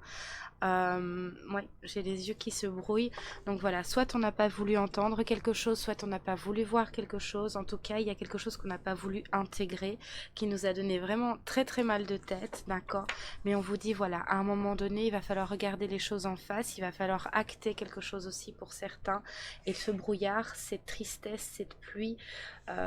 Ouais, j'ai les yeux qui se brouillent. Donc voilà, soit on n'a pas voulu entendre quelque chose, soit on n'a pas voulu voir quelque chose. En tout cas, il y a quelque chose qu'on n'a pas voulu intégrer, qui nous a donné vraiment très très mal de tête, d'accord? Mais on vous dit, voilà, à un moment donné, il va falloir regarder les choses en face, il va falloir acter quelque chose aussi pour certains. Et ce brouillard, cette tristesse, cette pluie,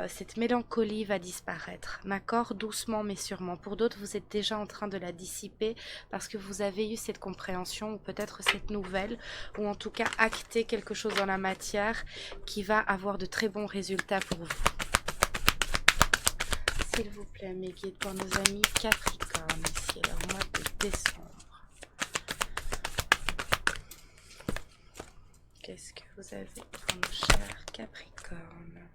cette mélancolie va disparaître, d'accord? Doucement mais sûrement. Pour d'autres, vous êtes déjà en train de la dissiper parce que vous avez eu cette compréhension ou peut-être cette nouvelle ou en tout cas acter quelque chose dans la matière qui va avoir de très bons résultats pour vous. S'il vous plaît, mes guides, pour nos amis Capricorne ici, alors mois de décembre. Qu'est-ce que vous avez pour nos chers Capricornes?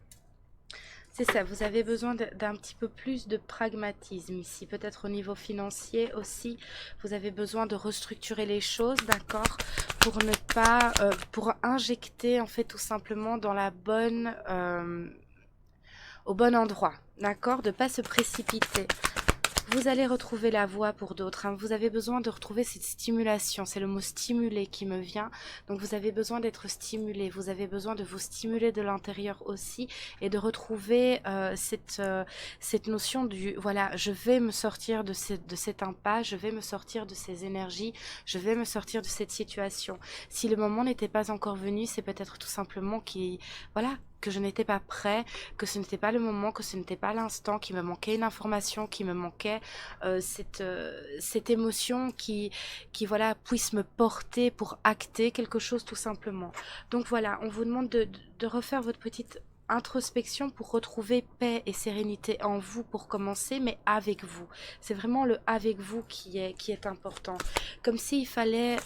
C'est ça, vous avez besoin d'un petit peu plus de pragmatisme ici, peut-être au niveau financier aussi. Vous avez besoin de restructurer les choses, d'accord, pour ne pas, pour injecter en fait tout simplement dans la bonne, au bon endroit, d'accord, de ne pas se précipiter. Vous allez retrouver la voie pour d'autres, hein. Vous avez besoin de retrouver cette stimulation, c'est le mot stimuler qui me vient. Donc vous avez besoin d'être stimulé, vous avez besoin de vous stimuler de l'intérieur aussi et de retrouver cette notion du voilà, je vais me sortir de cette impasse, je vais me sortir de ces énergies, je vais me sortir de cette situation. Si le moment n'était pas encore venu, c'est peut-être tout simplement voilà, que je n'étais pas prêt, que ce n'était pas le moment, que ce n'était pas l'instant, qu'il me manquait une information, qu'il me manquait cette émotion qui voilà, puisse me porter pour acter quelque chose tout simplement. Donc voilà, on vous demande de refaire votre petite introspection pour retrouver paix et sérénité en vous pour commencer, mais avec vous. C'est vraiment le avec vous qui est important. Comme s'il fallait...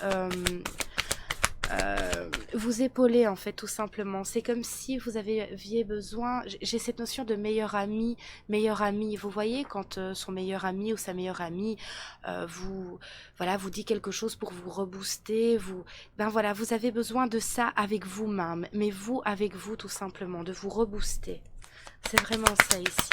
vous épauler en fait tout simplement. C'est comme si vous aviez besoin, j'ai cette notion de meilleur ami, vous voyez quand son meilleur ami ou sa meilleure amie vous dit quelque chose pour vous rebooster, ben voilà, vous avez besoin de ça avec vous-même, mais vous avec vous tout simplement, de vous rebooster. C'est vraiment ça ici.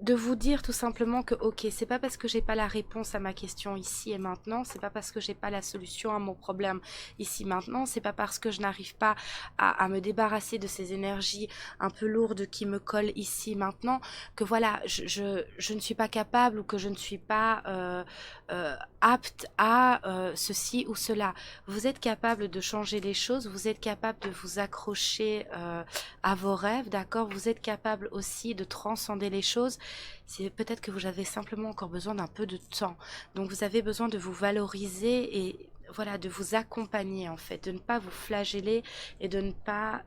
De vous dire tout simplement que ok, c'est pas parce que j'ai pas la réponse à ma question ici et maintenant, c'est pas parce que j'ai pas la solution à mon problème ici maintenant, c'est pas parce que je n'arrive pas à me débarrasser de ces énergies un peu lourdes qui me collent ici maintenant, que voilà, je ne suis pas capable ou que je ne suis pas apte à ceci ou cela. Vous êtes capable de changer les choses, vous êtes capable de vous accrocher à vos rêves, d'accord? Vous êtes capable aussi de transcender les choses. C'est peut-être que vous avez simplement encore besoin d'un peu de temps. Donc vous avez besoin de vous valoriser et voilà, de vous accompagner en fait, de ne pas vous flageller et de ne pas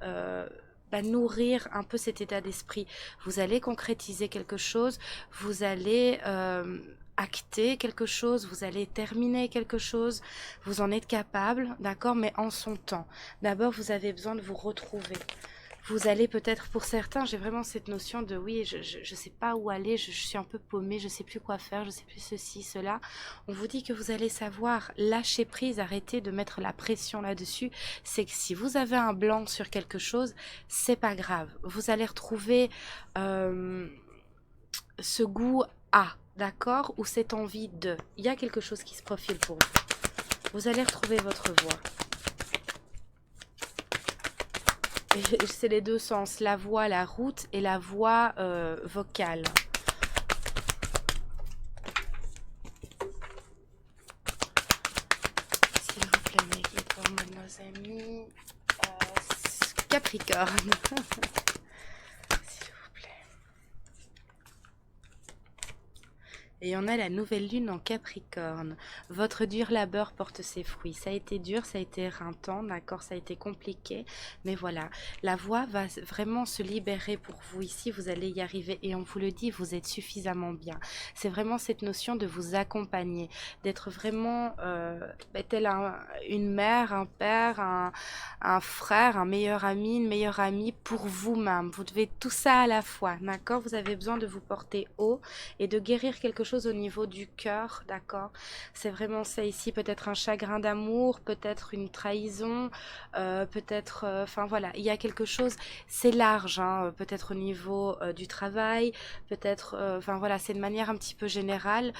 nourrir un peu cet état d'esprit. Vous allez concrétiser quelque chose, vous allez acter quelque chose, vous allez terminer quelque chose, vous en êtes capable, d'accord, mais en son temps. D'abord, vous avez besoin de vous retrouver. Vous allez peut-être, pour certains, j'ai vraiment cette notion de oui, je sais pas où aller, je suis un peu paumée, je sais plus quoi faire, je sais plus ceci, cela. On vous dit que vous allez savoir lâcher prise, arrêter de mettre la pression là-dessus. C'est que si vous avez un blanc sur quelque chose, c'est pas grave. Vous allez retrouver ce goût à, d'accord, ou cette envie de. Il y a quelque chose qui se profile pour vous. Vous allez retrouver votre voix. c'est les deux sens, la voix, la route et la voix vocale. S'il vous plaît, mes guides, pour moi, nos amis. Capricorne. S'il vous plaît. Et on a la nouvelle lune en Capricorne. Votre dur labeur porte ses fruits. Ça a été dur, ça a été éreintant, d'accord, ça a été compliqué. Mais voilà, la voie va vraiment se libérer pour vous ici. Vous allez y arriver. Et on vous le dit, vous êtes suffisamment bien. C'est vraiment cette notion de vous accompagner, d'être vraiment telle une mère, un père, un frère, un meilleur ami, une meilleure amie pour vous-même. Vous devez tout ça à la fois, d'accord. Vous avez besoin de vous porter haut et de guérir quelque chose au niveau du cœur, d'accord. C'est vraiment ça ici, peut-être un chagrin d'amour, peut-être une trahison, peut-être, enfin voilà, il y a quelque chose, c'est large, hein, peut-être au niveau du travail, peut-être, enfin voilà, c'est de manière un petit peu générale,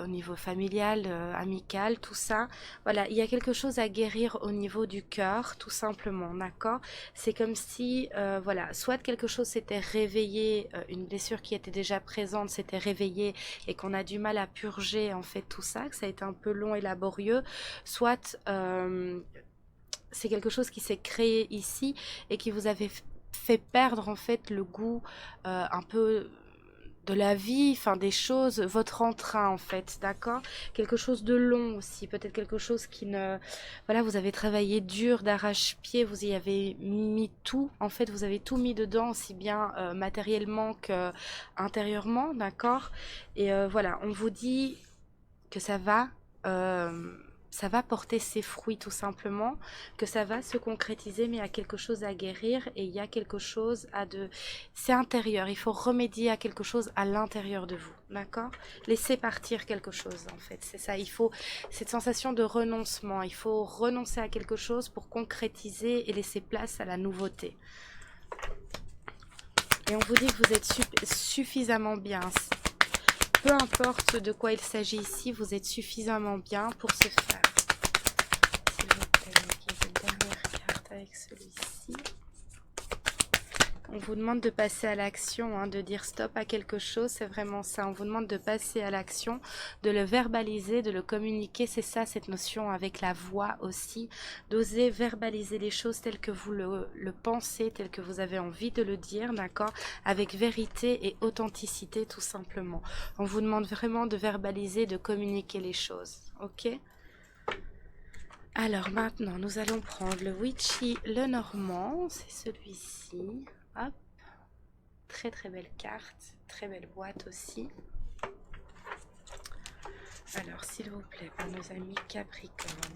au niveau familial, amical, tout ça. Voilà, il y a quelque chose à guérir au niveau du cœur, tout simplement, d'accord. C'est comme si, voilà, soit quelque chose s'était réveillé, une blessure qui était déjà présente s'était réveillée et qu'on a du mal à purger en fait tout ça, que ça a été un peu long et laborieux, soit c'est quelque chose qui s'est créé ici et qui vous avait fait perdre en fait le goût un peu de la vie, enfin des choses, votre entrain en fait, d'accord. Quelque chose de long aussi, peut-être quelque chose qui ne... Voilà, vous avez travaillé dur, d'arrache-pied, vous y avez mis tout, en fait vous avez tout mis dedans, aussi bien matériellement que intérieurement, d'accord. Et voilà, on vous dit que ça va porter ses fruits tout simplement, que ça va se concrétiser, mais il y a quelque chose à guérir et il y a quelque chose à de... C'est intérieur, il faut remédier à quelque chose à l'intérieur de vous, d'accord. Laissez partir quelque chose en fait, c'est ça, il faut cette sensation de renoncement, il faut renoncer à quelque chose pour concrétiser et laisser place à la nouveauté. Et on vous dit que vous êtes suffisamment bien. Peu importe de quoi il s'agit ici, vous êtes suffisamment bien pour ce faire. S'il vous plaît, une dernière carte avec celui-ci. On vous demande de passer à l'action, hein, de dire stop à quelque chose, c'est vraiment ça. On vous demande de passer à l'action, de le verbaliser, de le communiquer. C'est ça, cette notion avec la voix aussi. D'oser verbaliser les choses telles que vous le pensez, telles que vous avez envie de le dire, d'accord, avec vérité et authenticité, tout simplement. On vous demande vraiment de verbaliser, de communiquer les choses, ok? Alors maintenant, nous allons prendre le Witchy, le Normand, c'est celui-ci. Hop, très très belle carte, très belle boîte aussi. Alors s'il vous plaît, pour nos amis Capricorne,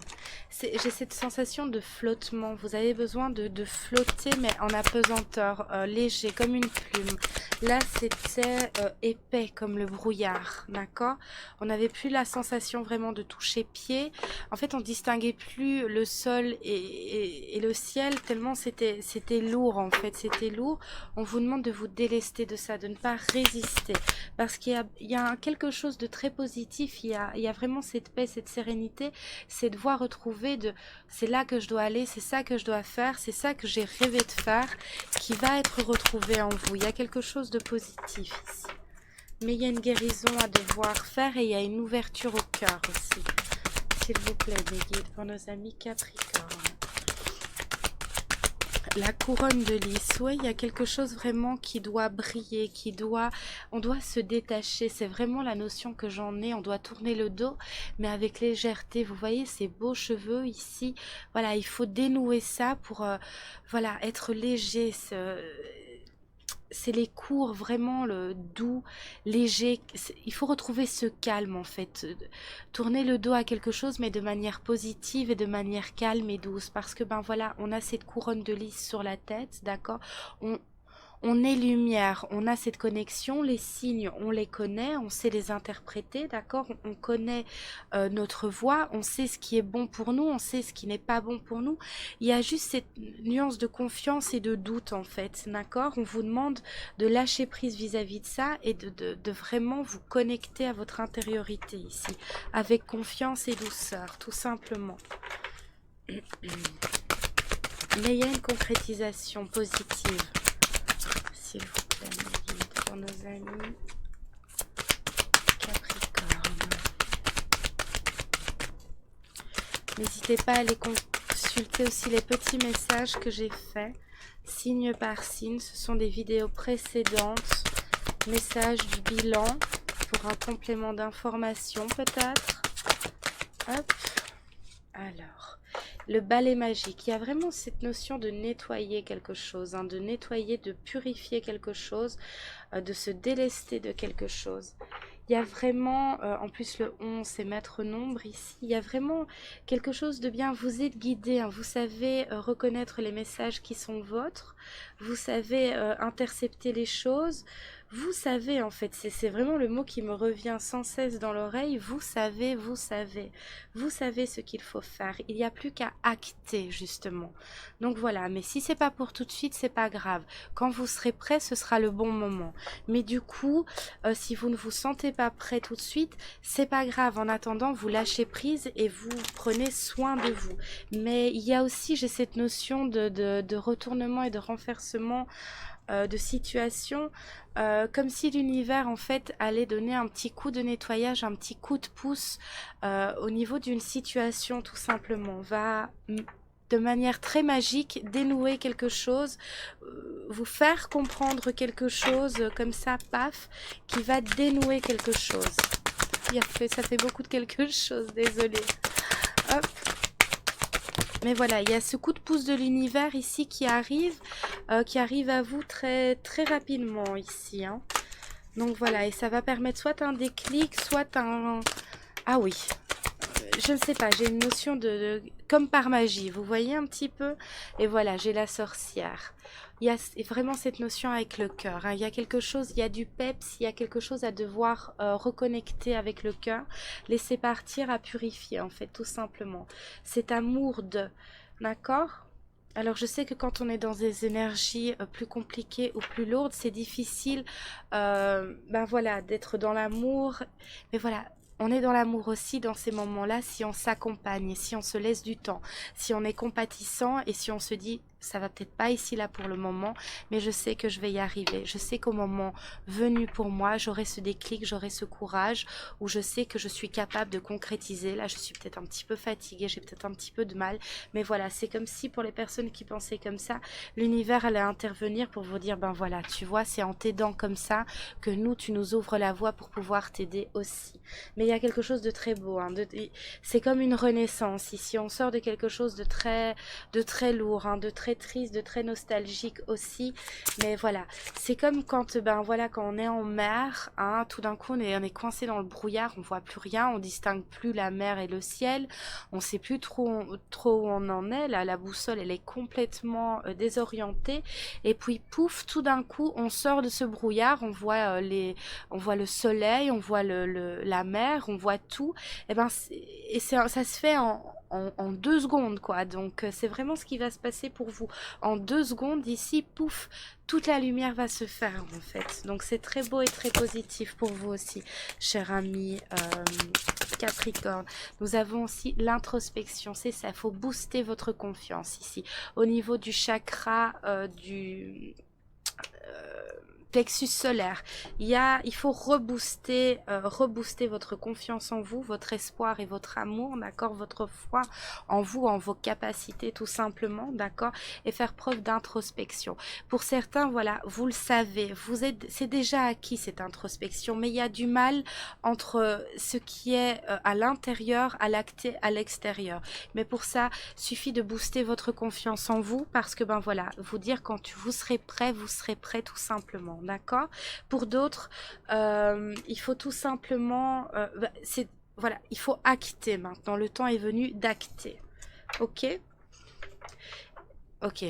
j'ai cette sensation de flottement, vous avez besoin de flotter mais en apesanteur, léger comme une plume. Là c'était épais comme le brouillard, d'accord. On n'avait plus la sensation vraiment de toucher pied, en fait on distinguait plus le sol et le ciel tellement c'était lourd en fait, c'était lourd. On vous demande de vous délester de ça, de ne pas résister, parce qu'il y a quelque chose de très positif, il y a vraiment cette paix, cette sérénité, cette voie retrouvée de c'est là que je dois aller, c'est ça que je dois faire, c'est ça que j'ai rêvé de faire, qui va être retrouvé en vous. Il y a quelque chose de positif ici. Mais il y a une guérison à devoir faire et il y a une ouverture au cœur aussi. S'il vous plaît, mes guides, pour nos amis Capricorne. La couronne de lys, oui, il y a quelque chose vraiment qui doit briller, on doit se détacher, c'est vraiment la notion que j'en ai, on doit tourner le dos, mais avec légèreté, vous voyez ces beaux cheveux ici, voilà, il faut dénouer ça pour, voilà, être léger, c'est les cours vraiment le doux, léger. Il faut retrouver ce calme en fait. Tourner le dos à quelque chose mais de manière positive et de manière calme et douce. Parce que ben voilà, on a cette couronne de lys sur la tête, d'accord. On est lumière, on a cette connexion, les signes, on les connaît, on sait les interpréter, d'accord. On connaît notre voix, on sait ce qui est bon pour nous, on sait ce qui n'est pas bon pour nous. Il y a juste cette nuance de confiance et de doute en fait, d'accord. On vous demande de lâcher prise vis-à-vis de ça et de vraiment vous connecter à votre intériorité ici, avec confiance et douceur, tout simplement. Mais il y a une concrétisation positive. S'il vous plaît, mes guides, pour nos amis Capricorne. N'hésitez pas à aller consulter aussi les petits messages que j'ai faits, signe par signe. Ce sont des vidéos précédentes. Message du bilan pour un complément d'information peut-être. Hop. Alors, le balai magique. Il y a vraiment cette notion de nettoyer quelque chose, hein, de nettoyer, de purifier quelque chose, de se délester de quelque chose. Il y a vraiment, en plus le 11 c'est maître nombre ici, il y a vraiment quelque chose de bien, vous êtes guidé, hein, vous savez reconnaître les messages qui sont vôtres, vous savez intercepter les choses, vous savez en fait, c'est vraiment le mot qui me revient sans cesse dans l'oreille, vous savez ce qu'il faut faire, il n'y a plus qu'à acter justement. Donc voilà, mais si c'est pas pour tout de suite, c'est pas grave, quand vous serez prêt, ce sera le bon moment. Mais du coup, si vous ne vous sentez pas prêt tout de suite, c'est pas grave. En attendant, vous lâchez prise et vous prenez soin de vous. Mais il y a aussi, j'ai cette notion de retournement et de renversement de situation, comme si l'univers en fait allait donner un petit coup de nettoyage, un petit coup de pouce au niveau d'une situation tout simplement. Va de manière très magique, dénouer quelque chose, vous faire comprendre quelque chose comme ça, paf, qui va dénouer quelque chose. Ça fait beaucoup de quelque chose, désolée. Hop. Mais voilà, il y a ce coup de pouce de l'univers ici qui arrive à vous très, très rapidement ici. Hein. Donc voilà, et ça va permettre soit un déclic, soit un... Ah oui, je ne sais pas, j'ai une notion de comme par magie, vous voyez un petit peu. Et voilà, j'ai la sorcière. Il y a vraiment cette notion avec le cœur. Hein. Il y a quelque chose, il y a du peps, il y a quelque chose à devoir reconnecter avec le cœur. Laisser partir, à purifier en fait, tout simplement. Cet amour de... D'accord ? Alors je sais que quand on est dans des énergies plus compliquées ou plus lourdes, c'est difficile ben voilà, d'être dans l'amour. Mais voilà, on est dans l'amour aussi dans ces moments-là si on s'accompagne, si on se laisse du temps, si on est compatissant et si on se dit ça va peut-être pas ici là pour le moment, mais je sais que je vais y arriver. Je sais qu'au moment venu pour moi, j'aurai ce déclic, j'aurai ce courage où je sais que je suis capable de concrétiser. Là, je suis peut-être un petit peu fatiguée, j'ai peut-être un petit peu de mal, mais voilà, c'est comme si pour les personnes qui pensaient comme ça, l'univers allait intervenir pour vous dire ben voilà, tu vois, c'est en t'aidant comme ça que tu nous ouvres la voie pour pouvoir t'aider aussi. Mais il y a quelque chose de très beau, hein, c'est comme une renaissance ici, on sort de quelque chose de très lourd, hein, de très triste, de très nostalgique aussi, mais voilà, c'est comme quand ben voilà, quand on est en mer, hein, tout d'un coup on est coincé dans le brouillard, on voit plus rien, on distingue plus la mer et le ciel, on sait plus trop où on en est, là la boussole elle est complètement désorientée, et puis pouf, tout d'un coup on sort de ce brouillard, on voit le soleil, on voit la mer, on voit tout, et ben ça se fait en 2 secondes quoi, donc c'est vraiment ce qui va se passer pour vous en 2 secondes ici, pouf, toute la lumière va se faire en fait, donc c'est très beau et très positif pour vous aussi, cher ami Capricorne. Nous avons aussi l'introspection, c'est ça, il faut booster votre confiance ici, au niveau du chakra du plexus solaire, il faut rebooster votre confiance en vous, votre espoir et votre amour, d'accord, votre foi en vous, en vos capacités tout simplement, d'accord, et faire preuve d'introspection. Pour certains, voilà, vous le savez, c'est déjà acquis cette introspection, mais il y a du mal entre ce qui est à l'intérieur, à l'extérieur. Mais pour ça, suffit de booster votre confiance en vous, parce que ben voilà, vous dire quand vous serez prêt tout simplement. D'accord. Pour d'autres, il faut tout simplement, voilà, il faut acter maintenant. Le temps est venu d'acter. Ok. Ok.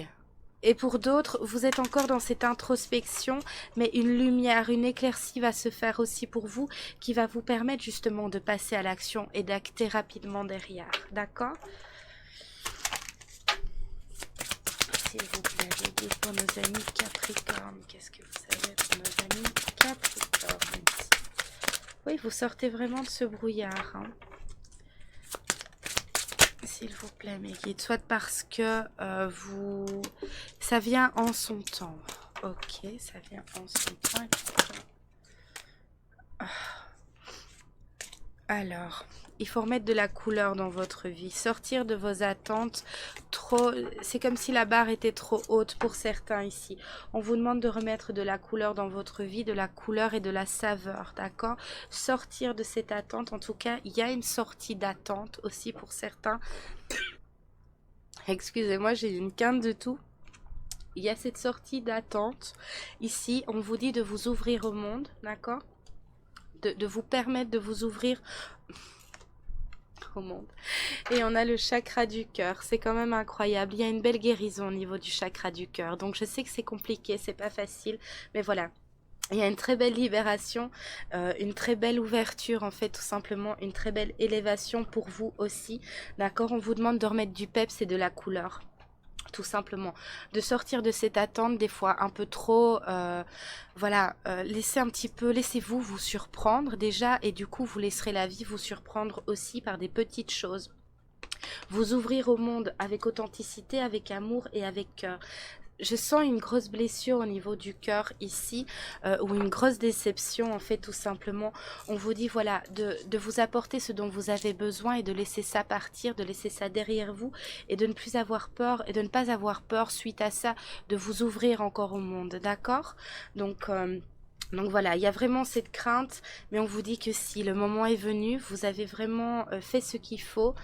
Et pour d'autres, vous êtes encore dans cette introspection, mais une lumière, une éclaircie va se faire aussi pour vous, qui va vous permettre justement de passer à l'action et d'acter rapidement derrière. D'accord. S'il vous plaît, je dis pour nos amis Capricorne. Qu'est-ce que vous savez pour nos amis Capricorne? Oui, vous sortez vraiment de ce brouillard. Hein. s'il vous plaît, mes guides, soit parce que ça vient en son temps. Ok, ça vient en son temps. Alors, il faut remettre de la couleur dans votre vie, sortir de vos attentes trop. C'est comme si la barre était trop haute pour certains ici. On vous demande de remettre de la couleur dans votre vie, de la couleur et de la saveur, d'accord? Sortir de cette attente, en tout cas, il y a une sortie d'attente aussi pour certains. Excusez-moi, j'ai une quinte de tout. Il y a cette sortie d'attente. Ici, on vous dit de vous ouvrir au monde, d'accord? De vous permettre de vous ouvrir au monde. Et on a le chakra du cœur. C'est quand même incroyable. Il y a une belle guérison au niveau du chakra du cœur. Donc je sais que c'est compliqué, c'est pas facile. Mais voilà. Il y a une très belle libération, une très belle ouverture en fait, tout simplement, une très belle élévation pour vous aussi, d'accord? On vous demande de remettre du peps et de la couleur, tout simplement, de sortir de cette attente des fois un peu trop, voilà, laissez-vous vous surprendre déjà, et du coup vous laisserez la vie vous surprendre aussi par des petites choses. Vous ouvrir au monde avec authenticité, avec amour et avec cœur. Je sens une grosse blessure au niveau du cœur ici, ou une grosse déception en fait, tout simplement. On vous dit voilà, de vous apporter ce dont vous avez besoin et de laisser ça partir, de laisser ça derrière vous et de ne plus avoir peur et de ne pas avoir peur suite à ça, de vous ouvrir encore au monde, d'accord? Donc voilà, il y a vraiment cette crainte, mais on vous dit que si le moment est venu, vous avez vraiment fait ce qu'il faut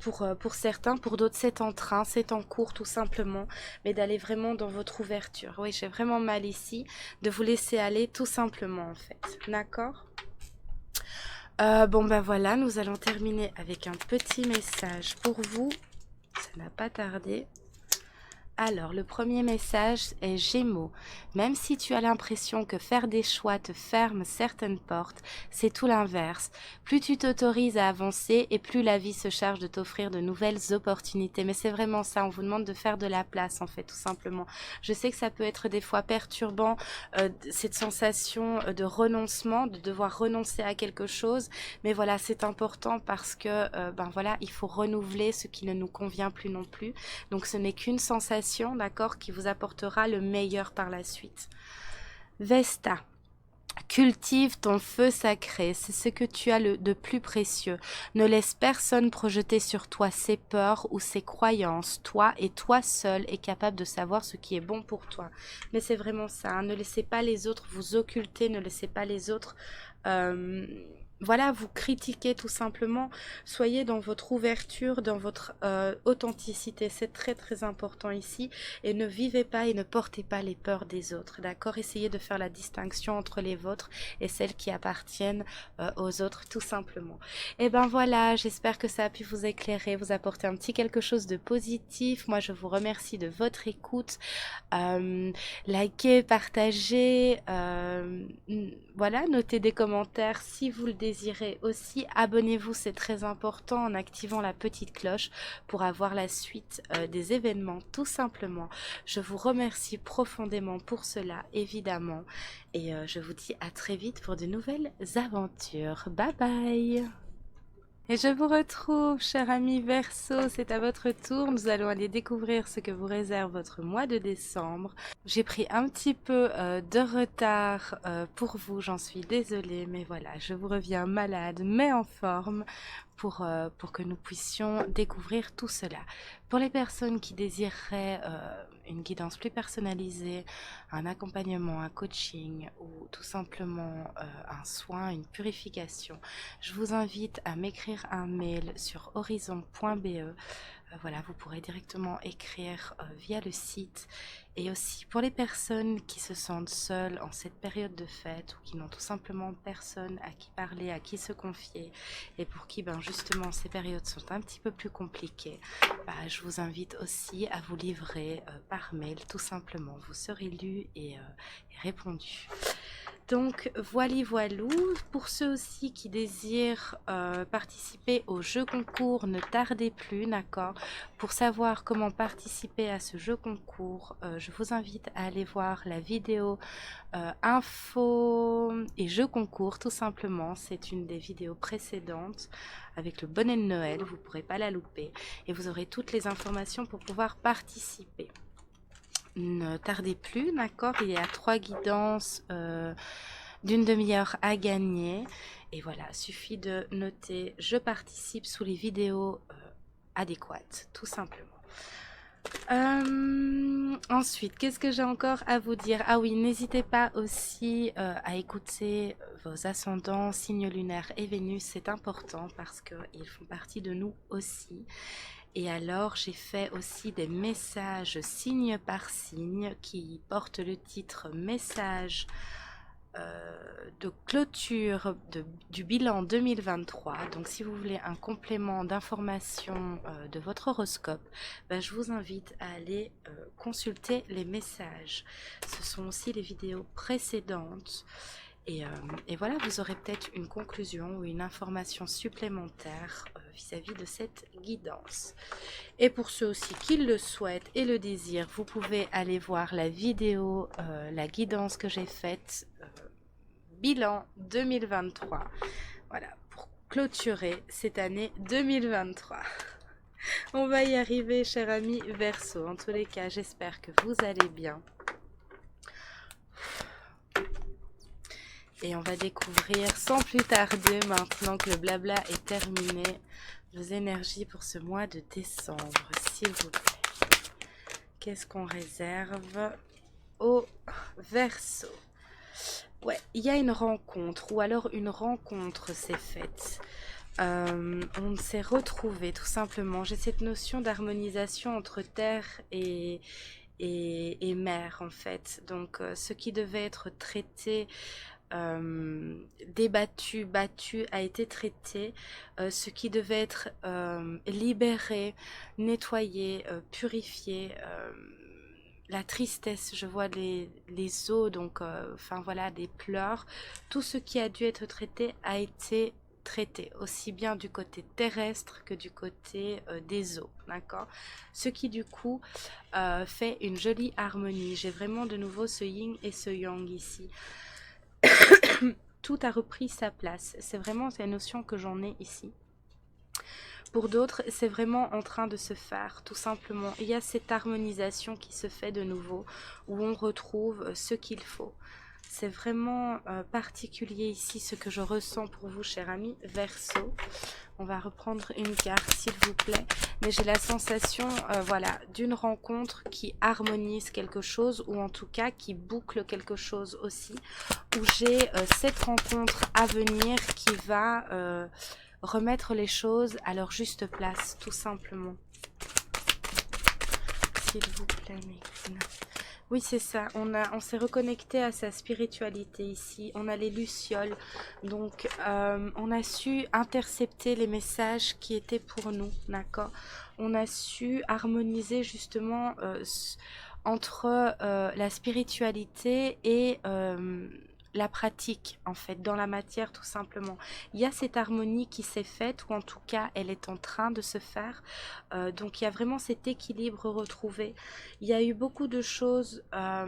pour certains, pour d'autres c'est en train, c'est en cours tout simplement, mais d'aller vraiment dans votre ouverture. Oui, j'ai vraiment mal ici, de vous laisser aller tout simplement en fait, d'accord? Bon ben voilà, nous allons terminer avec un petit message pour vous, ça n'a pas tardé. Alors, le premier message est Gémeaux. Même si tu as l'impression que faire des choix te ferme certaines portes, c'est tout l'inverse. Plus tu t'autorises à avancer et plus la vie se charge de t'offrir de nouvelles opportunités. Mais c'est vraiment ça, on vous demande de faire de la place en fait, tout simplement. Je sais que ça peut être des fois perturbant, cette sensation de renoncement, de devoir renoncer à quelque chose. Mais voilà, c'est important parce que, ben voilà, il faut renouveler ce qui ne nous convient plus non plus. Donc ce n'est qu'une sensation, d'accord, qui vous apportera le meilleur par la suite. Vesta. Cultive ton feu sacré, c'est ce que tu as de plus précieux. Ne laisse personne projeter sur toi ses peurs ou ses croyances. Toi et toi seul est capable de savoir ce qui est bon pour toi. Mais c'est vraiment ça, hein. Ne laissez pas les autres vous occulter, ne laissez pas les autres... voilà, vous critiquez tout simplement. Soyez dans votre ouverture, dans votre authenticité. C'est très très important ici. Et ne vivez pas et ne portez pas les peurs des autres. D'accord? Essayez de faire la distinction entre les vôtres et celles qui appartiennent aux autres, tout simplement. Et ben voilà, j'espère que ça a pu vous éclairer, vous apporter un petit quelque chose de positif. Moi, je vous remercie de votre écoute. Likez, partagez, voilà, notez des commentaires si vous le désirez aussi. Abonnez-vous, c'est très important, en activant la petite cloche pour avoir la suite des événements, tout simplement. Je vous remercie profondément pour cela, évidemment, et je vous dis à très vite pour de nouvelles aventures. Bye bye! Et je vous retrouve, cher ami Verseau, c'est à votre tour. Nous allons aller découvrir ce que vous réserve votre mois de décembre. J'ai pris un petit peu de retard pour vous, j'en suis désolée, mais voilà, je vous reviens malade, mais en forme pour que nous puissions découvrir tout cela. Pour les personnes qui désireraient une guidance plus personnalisée, un accompagnement, un coaching ou tout simplement un soin, une purification, je vous invite à m'écrire un mail sur horizon.be. Voilà, vous pourrez directement écrire via le site. Et aussi pour les personnes qui se sentent seules en cette période de fête ou qui n'ont tout simplement personne à qui parler, à qui se confier, et pour qui ben justement ces périodes sont un petit peu plus compliquées, je vous invite aussi à vous livrer par mail, tout simplement. Vous serez lu et répondu. Donc voilou, pour ceux aussi qui désirent participer au jeu concours, ne tardez plus, d'accord. Pour savoir comment participer à ce jeu concours, je vous invite à aller voir la vidéo info et jeu concours, tout simplement. C'est une des vidéos précédentes avec le bonnet de Noël, vous ne pourrez pas la louper et vous aurez toutes les informations pour pouvoir participer. Ne tardez plus, d'accord. Il y a 3 guidances d'une demi-heure à gagner. Et voilà, suffit de noter « Je participe » sous les vidéos adéquates, tout simplement. Ensuite, qu'est-ce que j'ai encore à vous dire? Ah oui, n'hésitez pas aussi à écouter vos ascendants, signes lunaires et Vénus, c'est important parce qu'ils font partie de nous aussi. Et alors, j'ai fait aussi des messages signe par signe qui portent le titre « Message de clôture du bilan 2023 ». Donc, si vous voulez un complément d'information de votre horoscope, ben, je vous invite à aller consulter les messages. Ce sont aussi les vidéos précédentes. Et voilà, vous aurez peut-être une conclusion ou une information supplémentaire vis-à-vis de cette guidance. Et pour ceux aussi qui le souhaitent et le désirent, vous pouvez aller voir la vidéo, la guidance que j'ai faite, bilan 2023. Voilà, pour clôturer cette année 2023. On va y arriver, cher ami Verseau. En tous les cas, j'espère que vous allez bien. Et on va découvrir sans plus tarder, maintenant que le blabla est terminé, vos énergies pour ce mois de décembre, s'il vous plaît. Qu'est-ce qu'on réserve au Verseau? Ouais, il y a une rencontre, ou alors une rencontre s'est faite. On s'est retrouvés, tout simplement. J'ai cette notion d'harmonisation entre terre et mer, en fait. Donc, ce qui devait être traité... débattu, battu, a été traité, ce qui devait être libéré, nettoyé, purifié, la tristesse, je vois les os, donc enfin voilà, des pleurs, tout ce qui a dû être traité a été traité, aussi bien du côté terrestre que du côté des eaux, d'accord. Ce qui du coup fait une jolie harmonie. J'ai vraiment de nouveau ce yin et ce yang ici. Tout a repris sa place. C'est vraiment cette notion que j'en ai ici. Pour d'autres, c'est vraiment en train de se faire, tout simplement. Il y a cette harmonisation qui se fait de nouveau, où on retrouve ce qu'il faut. C'est vraiment particulier ici, ce que je ressens pour vous, cher ami Verseau. On va reprendre une carte, s'il vous plaît. Mais j'ai la sensation, voilà, d'une rencontre qui harmonise quelque chose, ou en tout cas qui boucle quelque chose aussi, où j'ai cette rencontre à venir qui va remettre les choses à leur juste place, tout simplement. S'il vous plaît, mes queens. Oui, c'est ça, on s'est reconnecté à sa spiritualité ici, on a les lucioles, donc on a su intercepter les messages qui étaient pour nous, d'accord. On a su harmoniser justement entre la spiritualité et la pratique, en fait, dans la matière, tout simplement. Il y a cette harmonie qui s'est faite, ou en tout cas, elle est en train de se faire. Donc, il y a vraiment cet équilibre retrouvé. Il y a eu beaucoup de choses à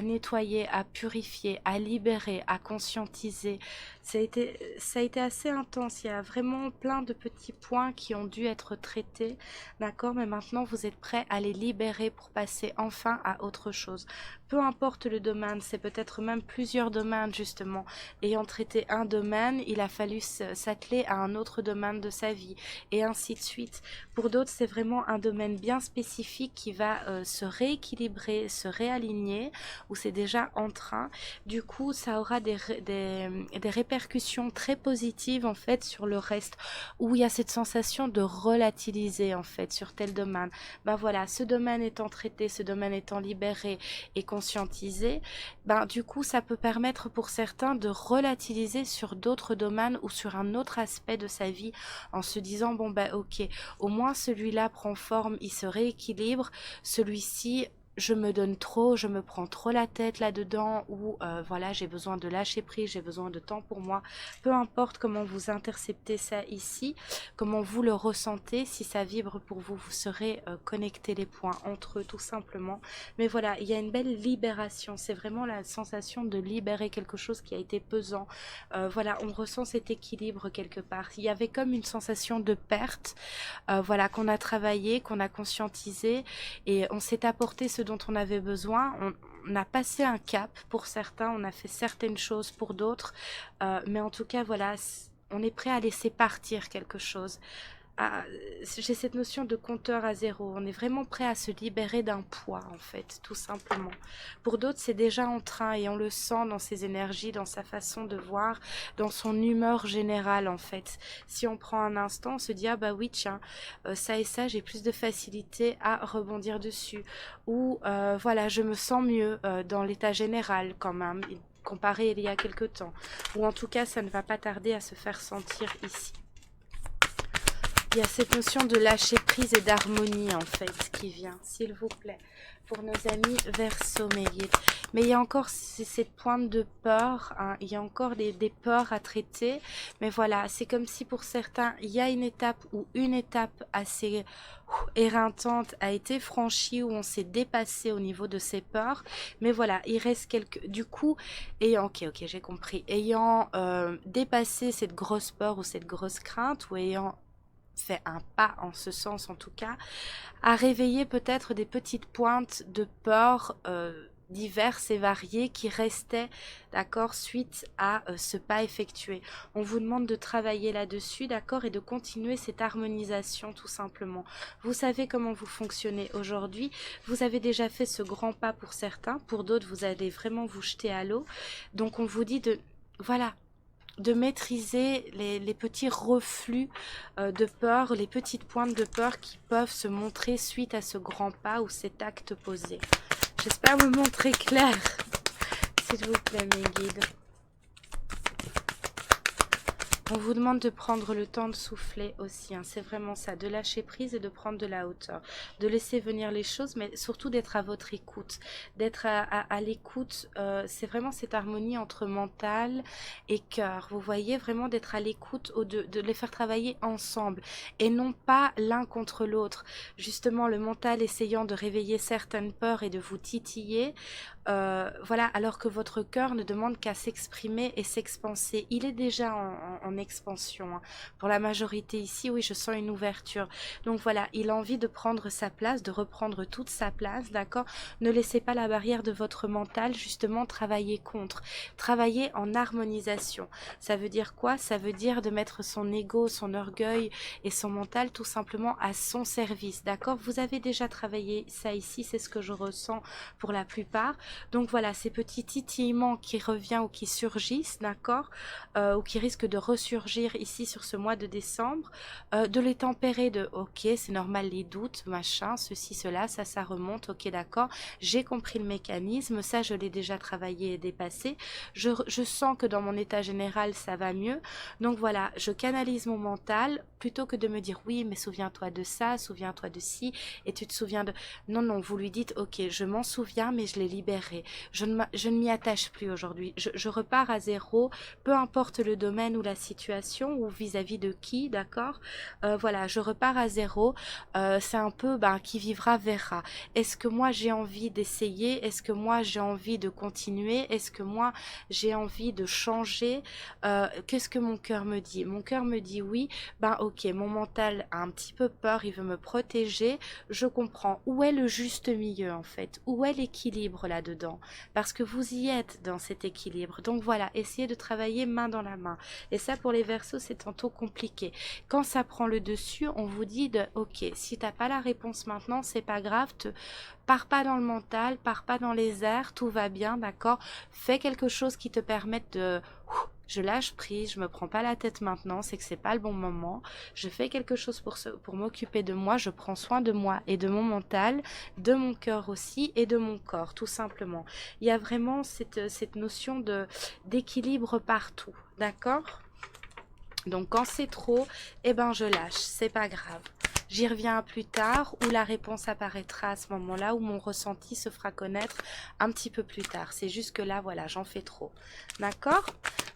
nettoyer, à purifier, à libérer, à conscientiser. Ça a été assez intense. Il y a vraiment plein de petits points qui ont dû être traités, d'accord? Mais maintenant, vous êtes prêts à les libérer pour passer enfin à autre chose. Peu importe le domaine, c'est peut-être même plusieurs domaines justement. Ayant traité un domaine, il a fallu s'atteler à un autre domaine de sa vie et ainsi de suite. Pour d'autres, c'est vraiment un domaine bien spécifique qui va se rééquilibrer, se réaligner, ou c'est déjà en train. Du coup, ça aura des répercussions très positives en fait sur le reste, où il y a cette sensation de relativiser en fait sur tel domaine. Ben voilà, ce domaine étant traité, ce domaine étant libéré et conscientisé, ben du coup ça peut permettre pour certains de relativiser sur d'autres domaines ou sur un autre aspect de sa vie en se disant bon ben ok, au moins celui-là prend forme, il se rééquilibre, celui-ci je me donne trop, je me prends trop la tête là-dedans, ou voilà, j'ai besoin de lâcher prise, j'ai besoin de temps pour moi. Peu importe comment vous interceptez ça ici, comment vous le ressentez, si ça vibre pour vous, vous serez connecter les points entre eux tout simplement. Mais voilà, il y a une belle libération, c'est vraiment la sensation de libérer quelque chose qui a été pesant. Voilà, on ressent cet équilibre quelque part. Il y avait comme une sensation de perte, voilà, qu'on a travaillé, qu'on a conscientisé, et on s'est apporté ce dont on avait besoin. On a passé un cap pour certains, on a fait certaines choses pour d'autres, mais en tout cas, voilà, on est prêt à laisser partir quelque chose. Ah, j'ai cette notion de compteur à zéro. On est vraiment prêt à se libérer d'un poids, en fait, tout simplement. Pour d'autres, c'est déjà en train et on le sent dans ses énergies, dans sa façon de voir, dans son humeur générale, en fait. Si on prend un instant, on se dit, ah bah oui, tiens, ça et ça, j'ai plus de facilité à rebondir dessus. Ou, voilà, je me sens mieux dans l'état général, quand même, comparé il y a quelque temps. Ou en tout cas, ça ne va pas tarder à se faire sentir ici. Il y a cette notion de lâcher prise et d'harmonie en fait qui vient, s'il vous plaît, pour nos amis Verseau, mes guides. Mais il y a encore cette pointe de peur, hein, il y a encore des peurs à traiter. Mais voilà, c'est comme si pour certains, il y a une étape ou une étape assez éreintante a été franchie, où on s'est dépassé au niveau de ces peurs. Mais voilà, il reste quelques... Du coup, ayant... Ok, j'ai compris. Ayant dépassé cette grosse peur ou cette grosse crainte, ou ayant fait un pas en ce sens en tout cas, à réveiller peut-être des petites pointes de peur diverses et variées qui restaient, d'accord, suite à ce pas effectué. On vous demande de travailler là-dessus, d'accord, et de continuer cette harmonisation tout simplement. Vous savez comment vous fonctionnez aujourd'hui, vous avez déjà fait ce grand pas pour certains, pour d'autres vous allez vraiment vous jeter à l'eau, donc on vous dit de, voilà, de maîtriser les petits reflux de peur, les petites pointes de peur qui peuvent se montrer suite à ce grand pas ou cet acte posé. J'espère me montrer clair, s'il vous plaît, mes guides. On vous demande de prendre le temps de souffler aussi, hein. C'est vraiment ça, de lâcher prise et de prendre de la hauteur, de laisser venir les choses, mais surtout d'être à votre écoute, d'être à l'écoute. C'est vraiment cette harmonie entre mental et cœur. Vous voyez, vraiment d'être à l'écoute, de les faire travailler ensemble et non pas l'un contre l'autre. Justement, le mental essayant de réveiller certaines peurs et de vous titiller, voilà, alors que votre cœur ne demande qu'à s'exprimer et s'expanser. Il est déjà en expansion, hein. Pour la majorité ici, oui, je sens une ouverture. Donc voilà, il a envie de prendre sa place, de reprendre toute sa place, d'accord? Ne laissez pas la barrière de votre mental, justement, travailler contre. Travailler en harmonisation. Ça veut dire quoi? Ça veut dire de mettre son ego, son orgueil et son mental tout simplement à son service, d'accord? Vous avez déjà travaillé ça ici, c'est ce que je ressens pour la plupart. Donc voilà, ces petits titillements qui reviennent ou qui surgissent, d'accord, ou qui risquent de ressurgir ici sur ce mois de décembre, de les tempérer de ok, c'est normal les doutes, machin, ceci, cela, ça remonte, ok, d'accord, j'ai compris le mécanisme, ça je l'ai déjà travaillé et dépassé, je sens que dans mon état général ça va mieux, donc voilà, je canalise mon mental plutôt que de me dire oui, mais souviens-toi de ça, souviens-toi de ci, et tu te souviens de... Non, vous lui dites ok, je m'en souviens, mais je l'ai libéré. Je ne m'y attache plus aujourd'hui. Je repars à zéro, peu importe le domaine ou la situation ou vis-à-vis de qui, d'accord, voilà, je repars à zéro. C'est un peu, qui vivra verra. Est-ce que moi j'ai envie d'essayer? Est-ce que moi j'ai envie de continuer? Est-ce que moi j'ai envie de changer? Qu'est-ce que mon cœur me dit? Mon cœur me dit oui, ok, mon mental a un petit peu peur, il veut me protéger. Je comprends. Où est le juste milieu en fait? Où est l'équilibre là-dedans? Parce que vous y êtes dans cet équilibre. Donc voilà, essayez de travailler main dans la main. Et ça, pour les Verseaux, c'est tantôt compliqué. Quand ça prend le dessus, on vous dit de ok, si t'as pas la réponse maintenant, c'est pas grave, pars pas dans le mental, pars pas dans les airs, tout va bien, d'accord? Fais quelque chose qui te permette de... Je lâche prise, je me prends pas la tête maintenant, c'est que c'est pas le bon moment. Je fais quelque chose pour m'occuper de moi, je prends soin de moi et de mon mental, de mon cœur aussi et de mon corps, tout simplement. Il y a vraiment cette notion d'équilibre partout, d'accord? Donc quand c'est trop, je lâche, c'est pas grave. j'y reviens plus tard, ou la réponse apparaîtra à ce moment-là, ou mon ressenti se fera connaître un petit peu plus tard. C'est juste que là, voilà, j'en fais trop. D'accord?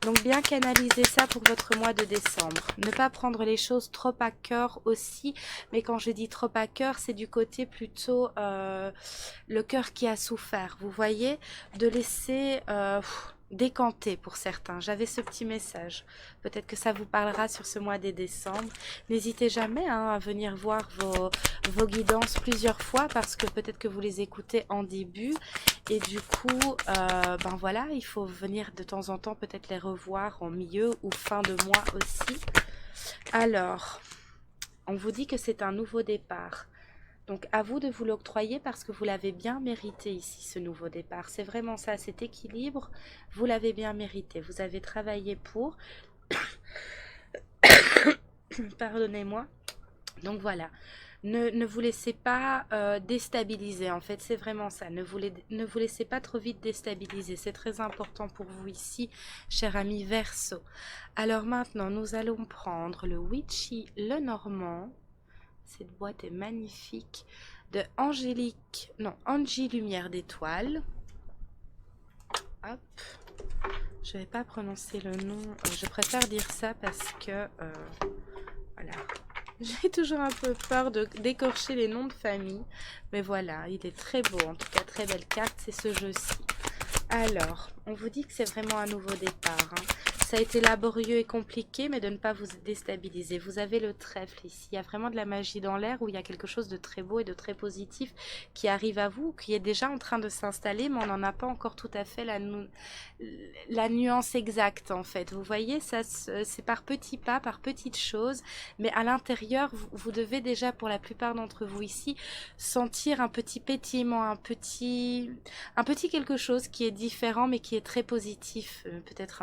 Donc bien canaliser ça pour votre mois de décembre. Ne pas prendre les choses trop à cœur aussi, mais quand je dis trop à cœur, c'est du côté plutôt le cœur qui a souffert. Vous voyez, de laisser décanter pour certains. J'avais ce petit message. Peut-être que ça vous parlera sur ce mois de décembre. N'hésitez jamais hein, à venir voir vos guidances plusieurs fois parce que peut-être que vous les écoutez en début et du coup, ben voilà, il faut venir de temps en temps peut-être les revoir en milieu ou fin de mois aussi. Alors, on vous dit que c'est un nouveau départ. Donc à vous de vous l'octroyer parce que vous l'avez bien mérité ici, ce nouveau départ. C'est vraiment ça, cet équilibre, vous l'avez bien mérité. Vous avez travaillé pour. Pardonnez-moi. Donc voilà, ne vous laissez pas déstabiliser. En fait, c'est vraiment ça. Ne vous laissez pas trop vite déstabiliser. C'est très important pour vous ici, cher ami Verseau. Alors maintenant, nous allons prendre le Witchy Le Normand. Cette boîte est magnifique. De Angélique, non, Angie Lumière d'Étoile. Hop. Je ne vais pas prononcer le nom. Je préfère dire ça parce que... voilà. J'ai toujours un peu peur d'écorcher les noms de famille. Mais voilà, il est très beau. En tout cas, très belle carte. C'est ce jeu-ci. Alors, on vous dit que c'est vraiment un nouveau départ. Hein. Ça a été laborieux et compliqué, mais de ne pas vous déstabiliser. Vous avez le trèfle ici. Il y a vraiment de la magie dans l'air où il y a quelque chose de très beau et de très positif qui arrive à vous, qui est déjà en train de s'installer, mais on n'en a pas encore tout à fait la nuance exacte, en fait. Vous voyez, ça c'est par petits pas, par petites choses, mais à l'intérieur, vous devez déjà, pour la plupart d'entre vous ici, sentir un petit pétillement, un petit quelque chose qui est différent, mais qui est très positif. Peut-être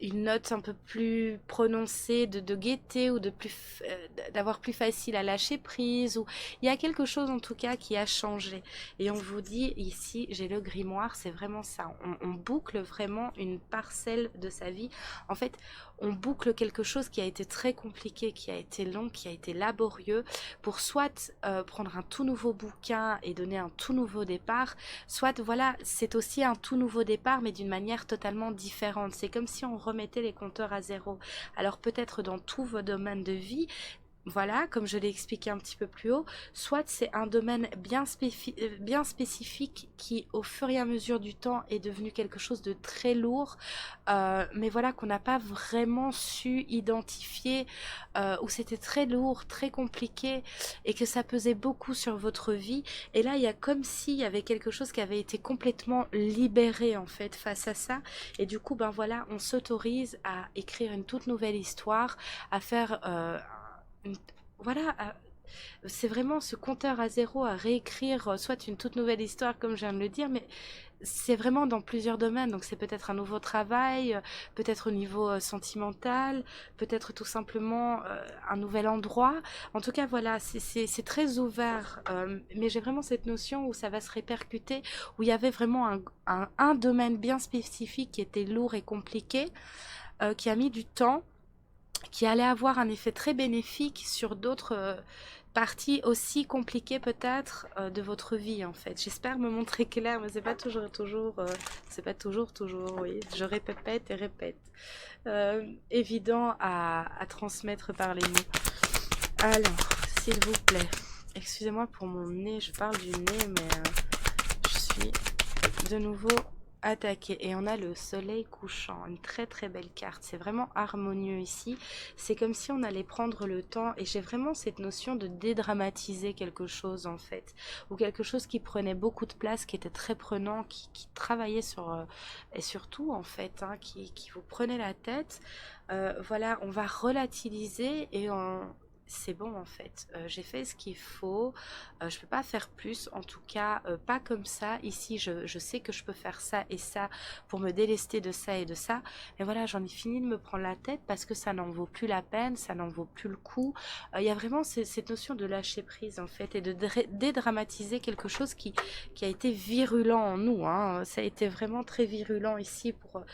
une note un peu plus prononcée de gaieté ou d'avoir plus facile à lâcher prise. Ou il y a quelque chose en tout cas qui a changé. Et on vous dit ici, j'ai le grimoire, c'est vraiment ça. On boucle vraiment une parcelle de sa vie. En fait, on boucle quelque chose qui a été très compliqué, qui a été long, qui a été laborieux, pour soit prendre un tout nouveau bouquin et donner un tout nouveau départ, soit voilà, c'est aussi un tout nouveau départ, mais d'une manière totalement différente. C'est comme si on remettait les compteurs à zéro. Alors peut-être dans tous vos domaines de vie, voilà, comme je l'ai expliqué un petit peu plus haut, soit c'est un domaine bien spécifique qui, au fur et à mesure du temps, est devenu quelque chose de très lourd, mais voilà, qu'on n'a pas vraiment su identifier, où c'était très lourd, très compliqué, et que ça pesait beaucoup sur votre vie. Et là, il y a comme s'il y avait quelque chose qui avait été complètement libéré, en fait, face à ça. Et du coup, ben voilà, on s'autorise à écrire une toute nouvelle histoire, à faire... voilà, c'est vraiment ce compteur à zéro à réécrire, soit une toute nouvelle histoire, comme je viens de le dire, mais c'est vraiment dans plusieurs domaines. Donc c'est peut-être un nouveau travail, peut-être au niveau sentimental, peut-être tout simplement un nouvel endroit. En tout cas, voilà, c'est très ouvert. Mais j'ai vraiment cette notion où ça va se répercuter, où il y avait vraiment un domaine bien spécifique qui était lourd et compliqué, qui a mis du temps, qui allait avoir un effet très bénéfique sur d'autres parties aussi compliquées peut-être de votre vie en fait. J'espère me montrer clair, mais c'est pas c'est pas toujours, oui, je répète et répète. Évident à transmettre par les mots. Alors, s'il vous plaît, excusez-moi pour mon nez, je parle du nez, mais je suis de nouveau attaqué. Et on a le soleil couchant, une très très belle carte. C'est vraiment harmonieux ici. C'est comme si on allait prendre le temps, et j'ai vraiment cette notion de dédramatiser quelque chose en fait, ou quelque chose qui prenait beaucoup de place, qui était très prenant, qui travaillait sur et surtout en fait, hein, qui vous prenait la tête. Voilà, on va relativiser et c'est bon en fait, j'ai fait ce qu'il faut, je peux pas faire plus, en tout cas pas comme ça. Ici je sais que je peux faire ça et ça pour me délester de ça et de ça, mais voilà, j'en ai fini de me prendre la tête parce que ça n'en vaut plus la peine, ça n'en vaut plus le coup. Il y a vraiment cette notion de lâcher prise en fait, et de dédramatiser quelque chose qui a été virulent en nous, hein. Ça a été vraiment très virulent ici pour